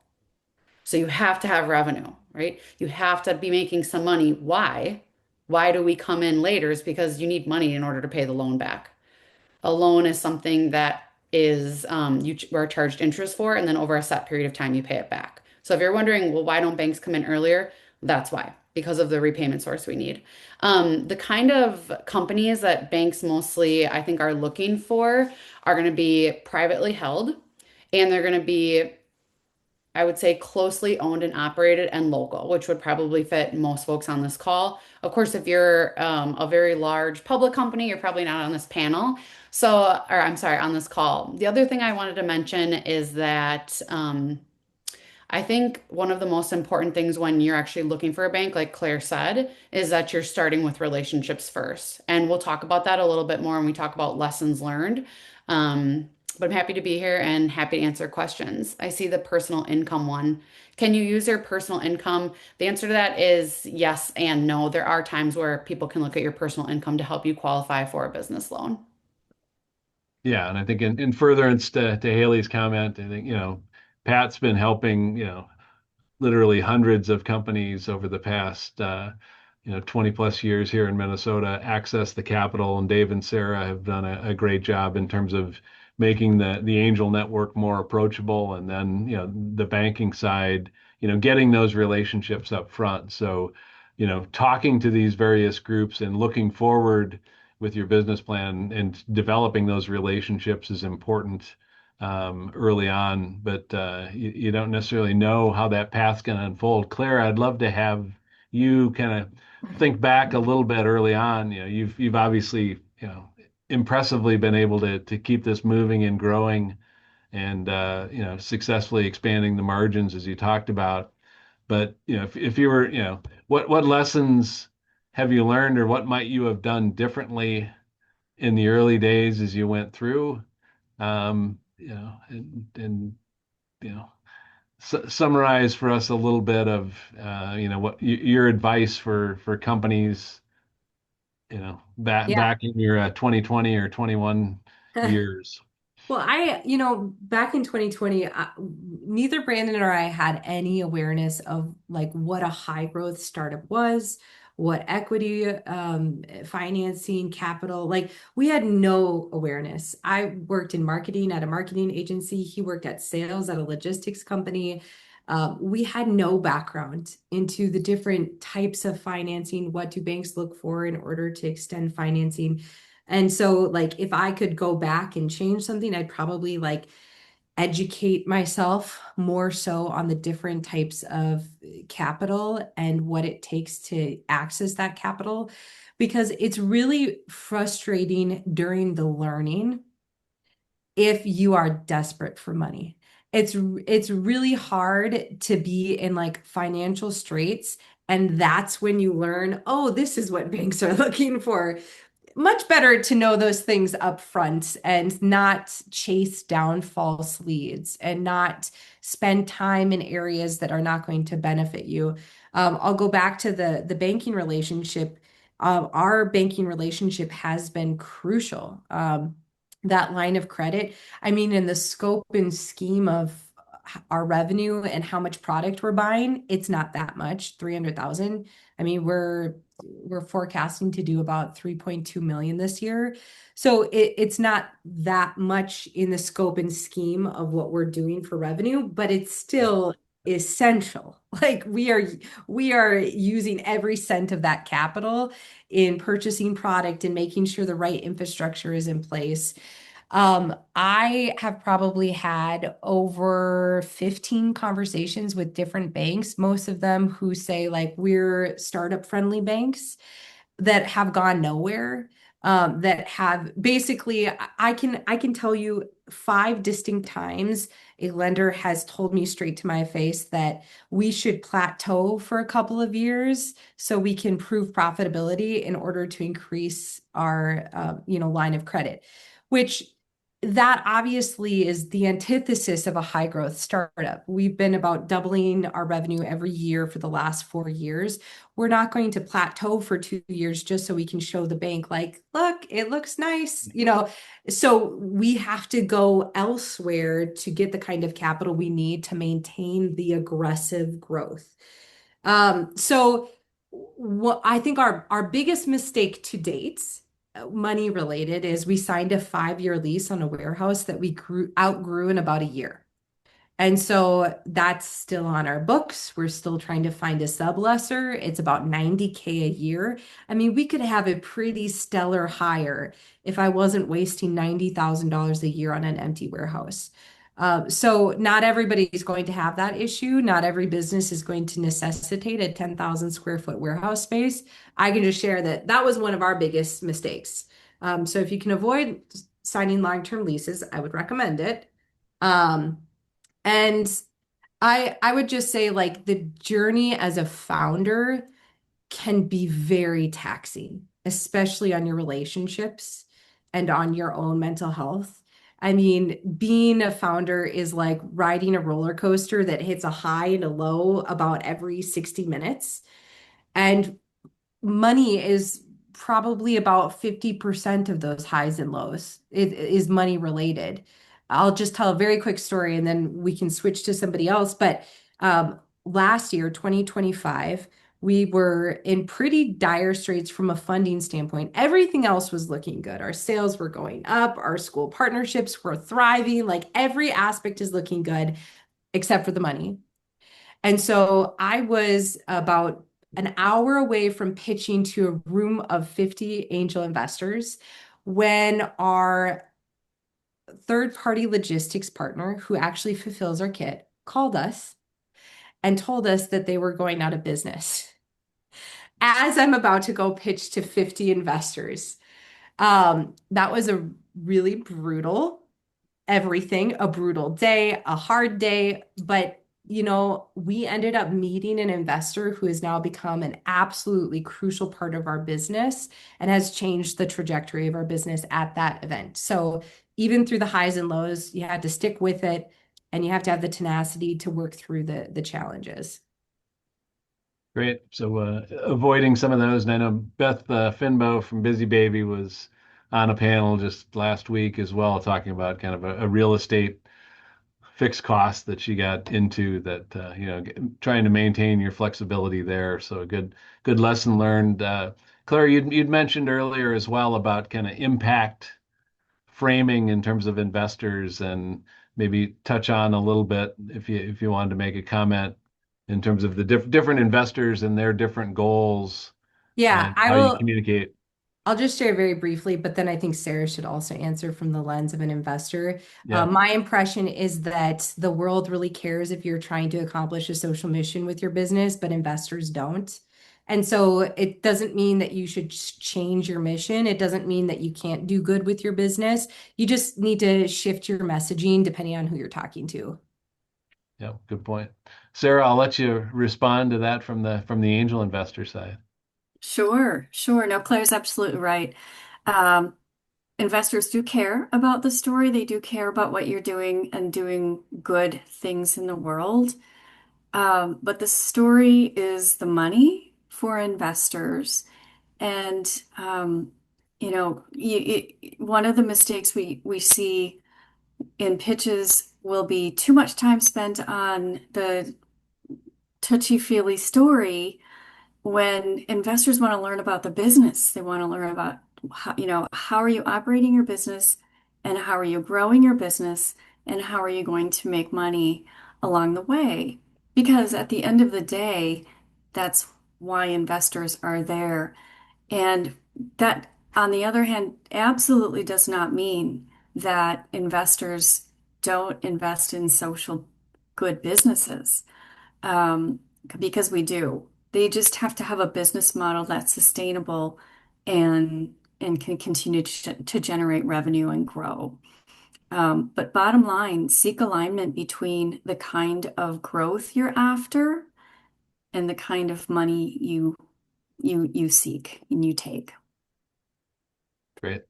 So you have to have revenue, right? You have to be making some money. Why? Why do we come in later? Is because you need money in order to pay the loan back. A loan is something that is you are charged interest for, and then over a set period of time you pay it back. So if you're wondering, well, why don't banks come in earlier? That's why, because of the repayment source we need. The kind of companies that banks mostly, I think, are looking for are going to be privately held, and they're going to be, I would say, closely owned and operated and local, which would probably fit most folks on this call. Of course, if you're a very large public company, you're probably not on this panel. So, or I'm sorry, on this call. The other thing I wanted to mention is that I think one of the most important things when you're actually looking for a bank, like Claire said, is that you're starting with relationships first. And we'll talk about that a little bit more when we talk about lessons learned. But I'm happy to be here and happy to answer questions. I see the personal income one. Can you use your personal income? The answer to that is yes and no. There are times where people can look at your personal income to help you qualify for a business loan. Yeah, and I think in furtherance to Haley's comment, I think Pat's been helping literally hundreds of companies over the past 20 plus years here in Minnesota access the capital, and Dave and Sarah have done a great job in terms of making the angel network more approachable, and then the banking side, getting those relationships up front. So talking to these various groups and looking forward with your business plan and developing those relationships is important early on, but you don't necessarily know how that path's going to unfold. Claire, I'd love to have you kind of think back a little bit early on. You've obviously impressively been able to keep this moving and growing, and successfully expanding the margins as you talked about. But if you were what lessons have you learned, or what might you have done differently in the early days as you went through? And summarize for us a little bit of what your advice for companies, back in your 2020 or 21 years. Well, back in 2020, neither Brandon or I had any awareness of like what a high growth startup was, what equity, financing, capital, like we had no awareness. I worked in marketing at a marketing agency. He worked at sales at a logistics company. We had no background into the different types of financing. What do banks look for in order to extend financing? And so, like, if I could go back and change something, I'd probably like educate myself more so on the different types of capital and what it takes to access that capital, because it's really frustrating during the learning if you are desperate for money. It's really hard to be in like financial straits, and that's when you learn, oh, this is what banks are looking for. Much better to know those things up front and not chase down false leads and not spend time in areas that are not going to benefit you. I'll go back to the banking relationship. Our banking relationship has been crucial. That line of credit, I mean, in the scope and scheme of our revenue and how much product we're buying, it's not that much, 300,000. I mean, we're forecasting to do about 3.2 million this year. So it's not that much in the scope and scheme of what we're doing for revenue, but it's still essential. Like we are using every cent of that capital in purchasing product and making sure the right infrastructure is in place. I have probably had over 15 conversations with different banks, most of them who say like we're startup friendly banks that have gone nowhere. That have basically, I can tell you 5 distinct times a lender has told me straight to my face that we should plateau for a couple of years so we can prove profitability in order to increase our line of credit, which that obviously is the antithesis of a high growth startup. We've been about doubling our revenue every year for the last 4 years. We're not going to plateau for 2 years just so we can show the bank, like, look, it looks nice, So we have to go elsewhere to get the kind of capital we need to maintain the aggressive growth. So what I think our biggest mistake to date, money related, is we signed a 5-year lease on a warehouse that we outgrew in about a year. And so that's still on our books. We're still trying to find a sublessor. It's about $90K a year. I mean, we could have a pretty stellar hire if I wasn't wasting $90,000 a year on an empty warehouse. So not everybody is going to have that issue. Not every business is going to necessitate a 10,000 square foot warehouse space. I can just share that that was one of our biggest mistakes. So if you can avoid signing long-term leases, I would recommend it. And I would just say like the journey as a founder can be very taxing, especially on your relationships and on your own mental health. I mean, being a founder is like riding a roller coaster that hits a high and a low about every 60 minutes. And money is probably about 50% of those highs and lows. It is money related. I'll just tell a very quick story and then we can switch to somebody else. But last year, 2025, we were in pretty dire straits from a funding standpoint. Everything else was looking good. Our sales were going up, our school partnerships were thriving, like every aspect is looking good except for the money. And so I was about an hour away from pitching to a room of 50 angel investors when our third-party logistics partner, who actually fulfills our kit, called us and told us that they were going out of business as I'm about to go pitch to 50 investors. That was a really brutal a brutal day, a hard day, but we ended up meeting an investor who has now become an absolutely crucial part of our business and has changed the trajectory of our business at that event. So even through the highs and lows, you had to stick with it. and you have to have the tenacity to work through the challenges. Great. So avoiding some of those, and I know Beth Finbo from Busy Baby was on a panel just last week as well, talking about kind of a real estate fixed cost that she got into that, trying to maintain your flexibility there. So a good lesson learned. Claire, you'd mentioned earlier as well about kind of impact framing in terms of investors, and maybe touch on a little bit if you wanted to make a comment in terms of the different investors and their different goals Yeah, and I how you will. communicate. I'll just share very briefly, but then I think Sarah should also answer from the lens of an investor. Yeah. My impression is that the world really cares if you're trying to accomplish a social mission with your business, but investors don't. And so it doesn't mean that you should change your mission. It doesn't mean that you can't do good with your business. You just need to shift your messaging depending on who you're talking to. Yeah, good point. Sarah, I'll let you respond to that from the angel investor side. Sure, sure. No, Claire's absolutely right. Um, Investors do care about the story. They do care about what you're doing and doing good things in the world. But the story is the money for investors. And, one of the mistakes we see in pitches will be too much time spent on the touchy-feely story when investors want to learn about the business. They want to learn about how are you operating your business and how are you growing your business and how are you going to make money along the way? Because at the end of the day, that's why investors are there. And that, on the other hand, absolutely does not mean that investors don't invest in social good businesses, um, because we do. They just have to have a business model that's sustainable and can continue to generate revenue and grow. But bottom line, seek alignment between the kind of growth you're after and the kind of money you seek and you take. Great.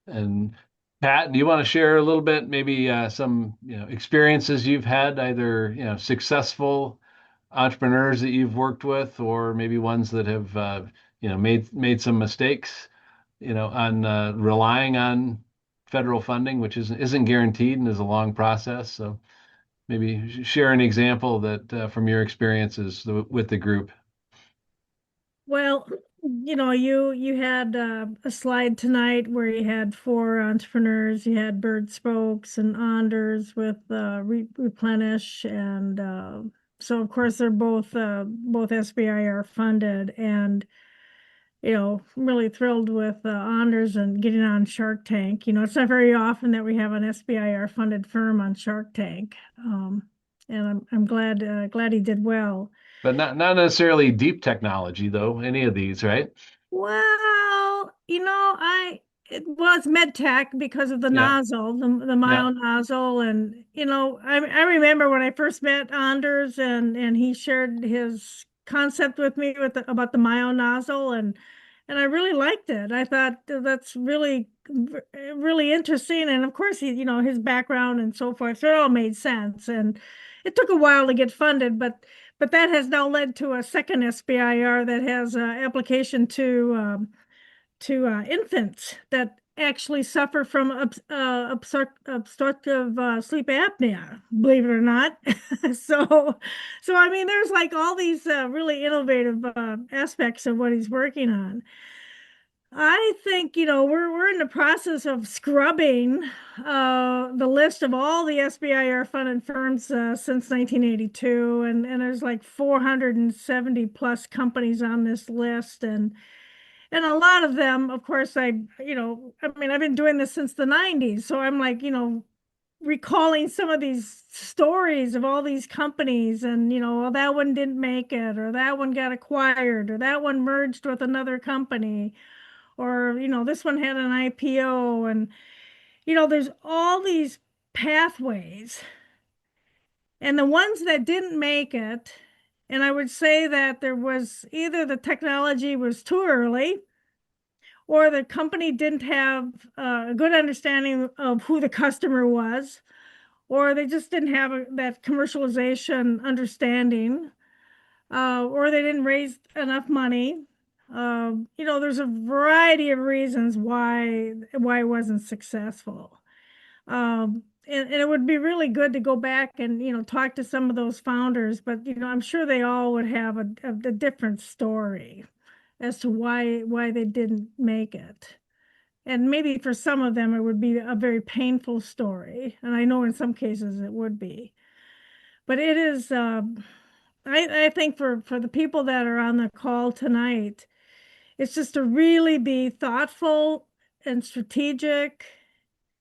And Pat, do you want to share a little bit, maybe some experiences you've had, either successful entrepreneurs that you've worked with, or maybe ones that have made some mistakes, on relying on federal funding, which isn't guaranteed and is a long process. So maybe share an example that from your experiences with the group. Well, you had a slide tonight where you had 4 entrepreneurs. You had Bird Spokes and Anders with Replenish, and so of course they're both SBIR funded, and really thrilled with Anders and getting on Shark Tank. It's not very often that we have an SBIR funded firm on Shark Tank, and I'm glad he did well. But not necessarily deep technology, though, any of these, right? Well, it's med tech because of the Yeah. nozzle, the Yeah. myo nozzle. And, I remember when I first met Anders and he shared his concept with me about the myo nozzle, and I really liked it. I thought that's really, really interesting. And of course, his background and so forth, so it all made sense. And it took a while to get funded, but that has now led to a second SBIR that has application to infants that actually suffer from obstructive sleep apnea, believe it or not. So I mean, there's like all these really innovative aspects of what he's working on. I think, we're in the process of scrubbing the list of all the SBIR funded firms since 1982, and there's like 470 plus companies on this list, and a lot of them, of course, I mean, I've been doing this since the 90s, so I'm like, recalling some of these stories of all these companies, and well, that one didn't make it, or that one got acquired, or that one merged with another company, or this one had an IPO, and there's all these pathways, and the ones that didn't make it, and I would say that there was either the technology was too early, or the company didn't have a good understanding of who the customer was, or they just didn't have that commercialization understanding, or they didn't raise enough money. There's a variety of reasons why it wasn't successful. And it would be really good to go back and, talk to some of those founders, but, I'm sure they all would have a different story as to why they didn't make it. And maybe for some of them, it would be a very painful story. And I know in some cases it would be. But it is, I think for the people that are on the call tonight, it's just to really be thoughtful and strategic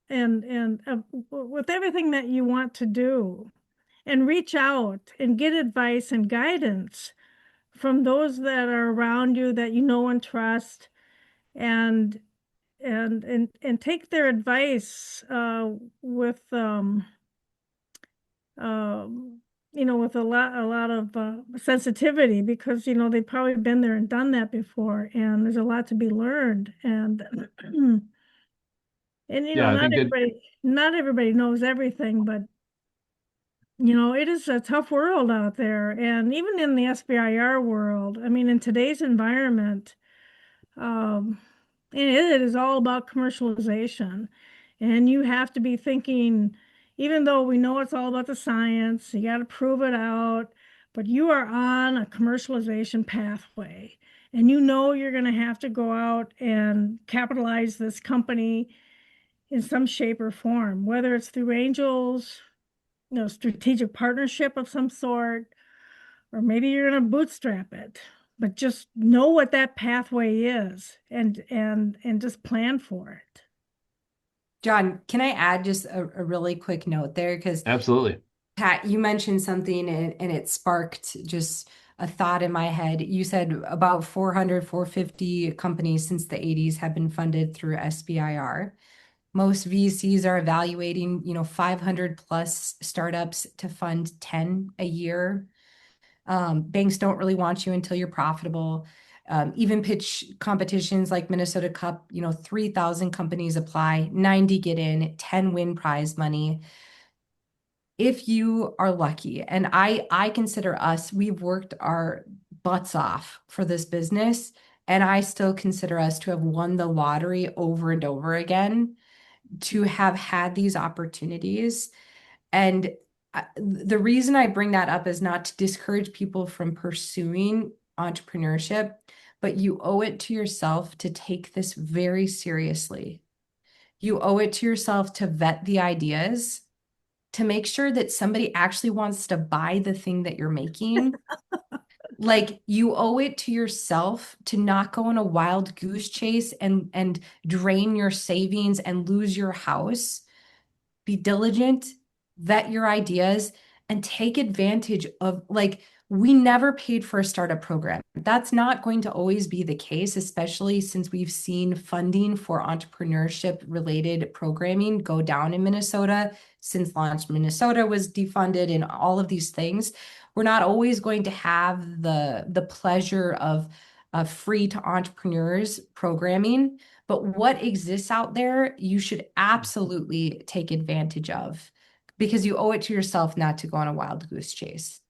and with everything that you want to do, and reach out and get advice and guidance from those that are around you that you know and trust, and take their advice with with a lot of sensitivity, because they've probably been there and done that before, and there's a lot to be learned. And Yeah, I think it, not everybody knows everything, but it is a tough world out there. And even in the SBIR world, I mean, in today's environment, um, it is all about commercialization. And you have to be thinking, even though we know it's all about the science, you got to prove it out, but you are on a commercialization pathway. And you're going to have to go out and capitalize this company in some shape or form, whether it's through angels, strategic partnership of some sort, or maybe you're going to bootstrap it. But just know what that pathway is, and just plan for it. John, can I add just a really quick note there? Because absolutely. Pat, you mentioned something and it sparked just a thought in my head. You said about 450 companies since the 80s have been funded through SBIR. Most VCs are evaluating, 500 plus startups to fund 10 a year. Banks don't really want you until you're profitable. Even pitch competitions like Minnesota Cup, 3,000 companies apply, 90 get in, 10 win prize money. If you are lucky, and I consider us, we've worked our butts off for this business, and I still consider us to have won the lottery over and over again, to have had these opportunities. And the reason I bring that up is not to discourage people from pursuing entrepreneurship, but you owe it to yourself to take this very seriously. You owe it to yourself to vet the ideas, to make sure that somebody actually wants to buy the thing that you're making. Like, you owe it to yourself to not go on a wild goose chase and drain your savings and lose your house. Be diligent, vet your ideas, and take advantage of, like, we never paid for a startup program. That's not going to always be the case, especially since we've seen funding for entrepreneurship related programming go down in Minnesota since Launch Minnesota was defunded, and all of these things. We're not always going to have the pleasure of free to entrepreneurs programming, but what exists out there, you should absolutely take advantage of, because you owe it to yourself not to go on a wild goose chase.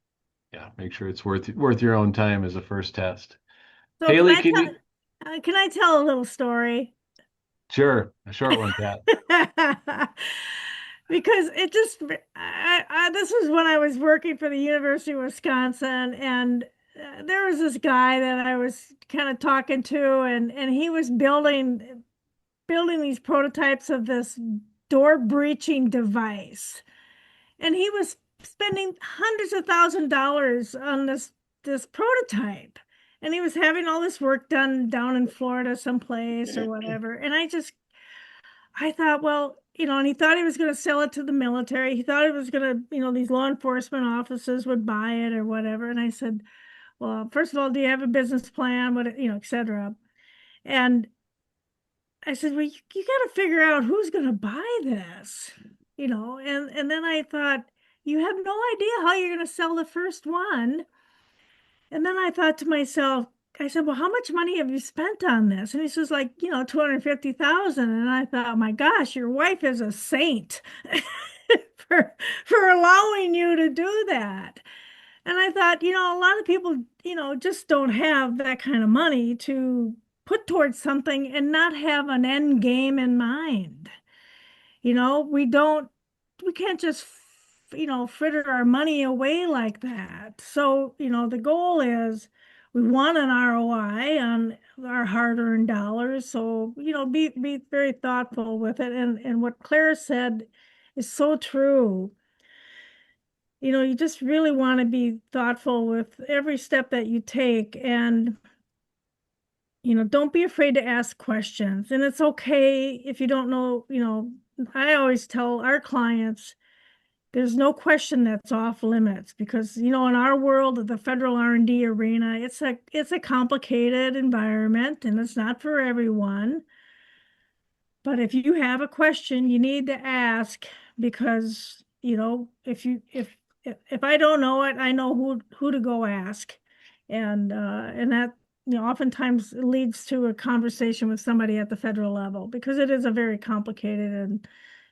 Yeah, make sure it's worth your own time as a first test. So Haley, can I tell a little story? Sure, a short one, Pat. Because it just, this was when I was working for the University of Wisconsin, and there was this guy that I was kind of talking to, and he was building these prototypes of this door breaching device, and he was spending hundreds of $1,000s on this prototype, and he was having all this work done down in Florida someplace or whatever. And I thought, well, and he thought he was going to sell it to the military. He thought it was going to, these law enforcement offices would buy it or whatever. And I said, well, first of all, do you have a business plan? What, et cetera. And I said, well, you got to figure out who's going to buy this, and then I thought, you have no idea how you're going to sell the first one. And then I thought to myself, I said, well, how much money have you spent on this? And he says, like, 250,000. And I thought, oh my gosh, your wife is a saint. for allowing you to do that. And I thought, a lot of people, just don't have that kind of money to put towards something and not have an end game in mind. We can't just, fritter our money away like that. So, the goal is we want an ROI on our hard-earned dollars. So, be very thoughtful with it. And what Claire said is so true. You just really want to be thoughtful with every step that you take, and don't be afraid to ask questions. And it's okay if you don't know. I always tell our clients there's no question that's off limits, because in our world of the federal R&D arena, it's a complicated environment and it's not for everyone. But if you have a question, you need to ask, because if I don't know it, I know who to go ask. And that oftentimes leads to a conversation with somebody at the federal level, because it is a very complicated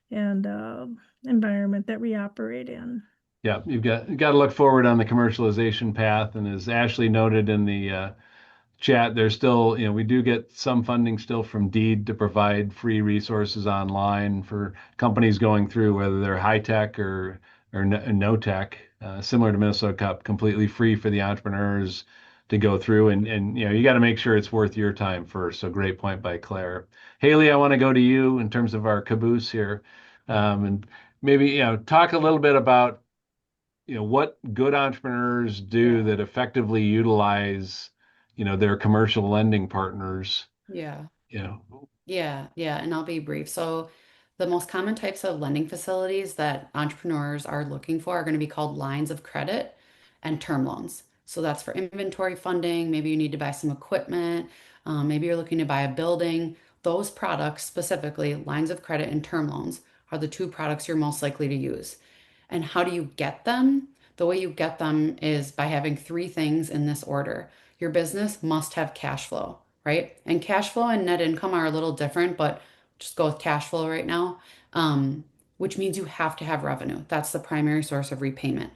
and environment that we operate in. Yeah, you've got to look forward on the commercialization path, and as Ashley noted in the chat, there's still, we do get some funding still from DEED to provide free resources online for companies going through, whether they're high tech or no tech, similar to Minnesota Cup, completely free for the entrepreneurs to go through, and you got to make sure it's worth your time first. So great point by Claire. Haley, I want to go to you in terms of our caboose here, and maybe talk a little bit about what good entrepreneurs do that effectively utilize their commercial lending partners. Yeah. you know Yeah, and I'll be brief. So, the most common types of lending facilities that entrepreneurs are looking for are going to be called lines of credit and term loans. So, that's for inventory funding. Maybe you need to buy some equipment. Maybe you're looking to buy a building. Those products, specifically lines of credit and term loans, are the two products you're most likely to use. And how do you get them? The way you get them is by having three things in this order. Your business must have cash flow, right? And cash flow and net income are a little different, but just go with cash flow right now, which means you have to have revenue. That's the primary source of repayment.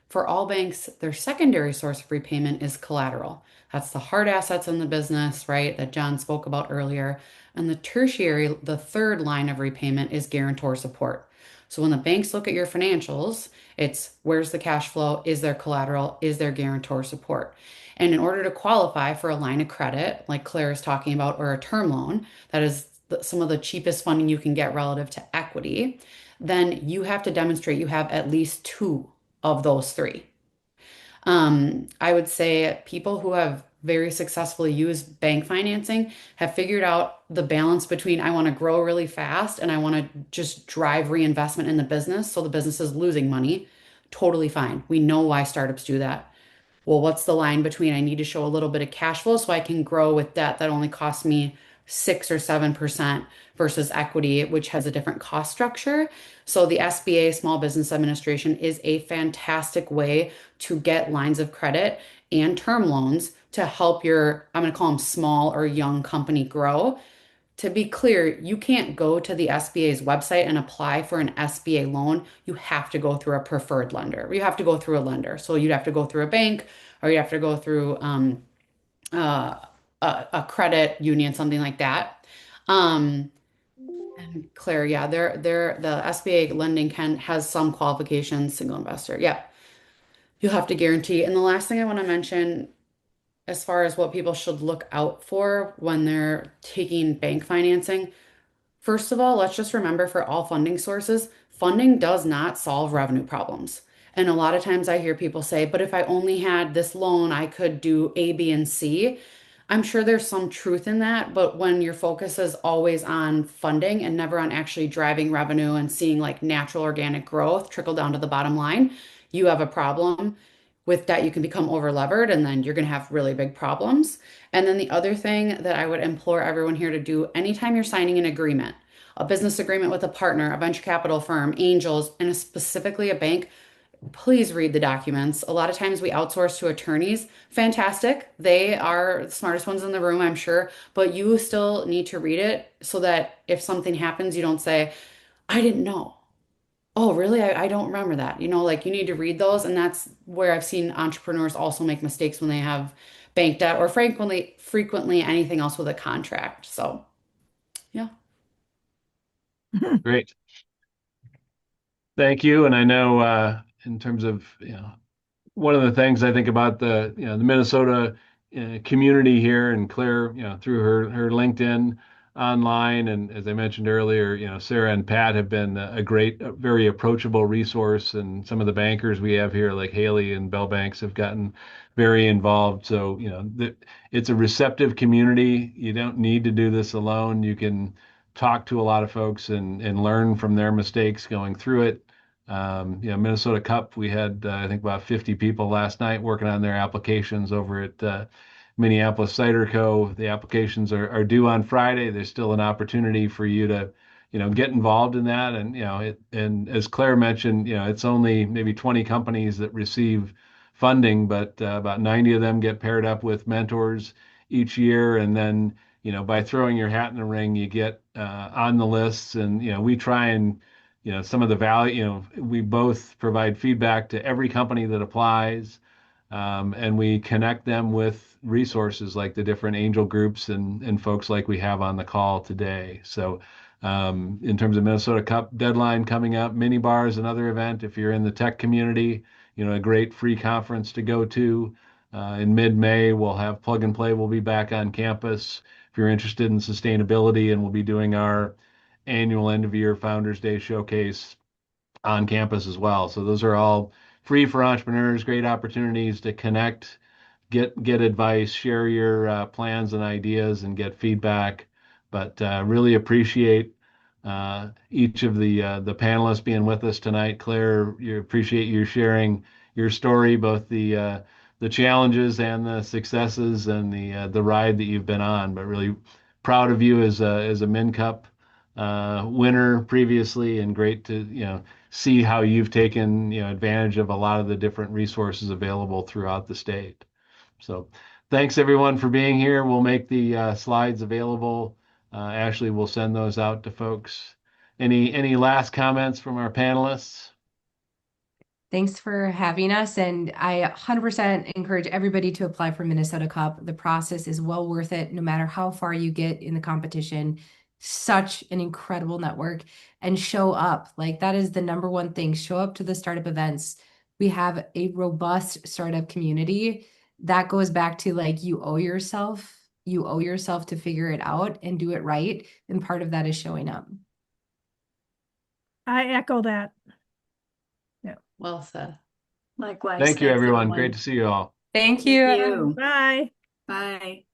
For all banks, their secondary source of repayment is collateral. That's the hard assets in the business, right, that John spoke about earlier. And the tertiary, the third line of repayment, is guarantor support. So when the banks look at your financials, it's where's the cash flow? Is there collateral? Is there guarantor support? And in order to qualify for a line of credit, like Claire is talking about, or a term loan, that is some of the cheapest funding you can get relative to equity, then you have to demonstrate you have at least two of those three. I would say people who have very successfully used bank financing have figured out the balance between I want to grow really fast and I want to just drive reinvestment in the business so the business is losing money. Totally fine. We know why startups do that. Well, what's the line between I need to show a little bit of cash flow so I can grow with debt that only costs me 6 or 7% versus equity, which has a different cost structure? So the SBA, Small Business Administration, is a fantastic way to get lines of credit and term loans to help your, I'm going to call them small or young company grow. To be clear, you can't go to the SBA's website and apply for an SBA loan. You have to go through a preferred lender. You have to go through a lender. So you'd have to go through a bank, or you have to go through uh, a credit union, something like that. And Claire, yeah, the SBA lending has some qualifications, single investor. Yeah, you'll have to guarantee. And the last thing I want to mention, as far as what people should look out for when they're taking bank financing, first of all, let's just remember for all funding sources, funding does not solve revenue problems. And a lot of times I hear people say, but if I only had this loan, I could do A, B, and C. I'm sure there's some truth in that, but when your focus is always on funding and never on actually driving revenue and seeing like natural organic growth trickle down to the bottom line, you have a problem. With that, you can become over levered and then you're going to have really big problems. And then the other thing that I would implore everyone here to do anytime you're signing an agreement, a business agreement with a partner, a venture capital firm, angels, and specifically a bank, please read the documents. A lot of times we outsource to attorneys. Fantastic. They are the smartest ones in the room, I'm sure, but you still need to read it so that if something happens, you don't say, I didn't know. Oh, really? I don't remember that. Like you need to read those, and that's where I've seen entrepreneurs also make mistakes when they have bank debt or frequently anything else with a contract. So, yeah. Great. Thank you. And I know in terms of, one of the things I think about the Minnesota community here, and Claire, through her LinkedIn online, and as I mentioned earlier, Sarah and Pat have been a great, very approachable resource, and some of the bankers we have here, like Haley and Bell Banks, have gotten very involved. So, it's a receptive community. You don't need to do this alone. You can talk to a lot of folks and learn from their mistakes going through it. Minnesota Cup, we had, I think, about 50 people last night working on their applications over at Minneapolis Cider Co. The applications are due on Friday. There's still an opportunity for you to, get involved in that. And, and as Claire mentioned, it's only maybe 20 companies that receive funding, but about 90 of them get paired up with mentors each year. And then, by throwing your hat in the ring, you get on the lists. And, we try and some of the value, we both provide feedback to every company that applies, and we connect them with resources like the different angel groups and folks like we have on the call today. So, in terms of Minnesota Cup deadline coming up, mini bars, another event. If you're in the tech community, a great free conference to go to. In mid-May, we'll have Plug and Play. We'll be back on campus. If you're interested in sustainability, and we'll be doing our annual end of year Founders Day showcase on campus as well. So those are all free for entrepreneurs, great opportunities to connect, get advice, share your plans and ideas, and get feedback. But really appreciate each of the panelists being with us tonight. Claire, you appreciate you sharing your story, both the challenges and the successes, and the ride that you've been on. But really proud of you as a Min Cup winner previously, and great to see how you've taken advantage of a lot of the different resources available throughout the state. So thanks everyone for being here. We'll make the slides available. Ashley will send those out to folks. Any last comments from our panelists? Thanks for having us. And I 100% encourage everybody to apply for Minnesota Cup. The process is well worth it, no matter how far you get in the competition. Such an incredible network, and show up. Like, that is the number one thing. Show up to the startup events. We have a robust startup community. That goes back to, like, you owe yourself. You owe yourself to figure it out and do it right. And part of that is showing up. I echo that. Well said. Likewise. Thank you, Thanks, everyone. Great to see you all. Thank Thank you. you. Bye. Bye.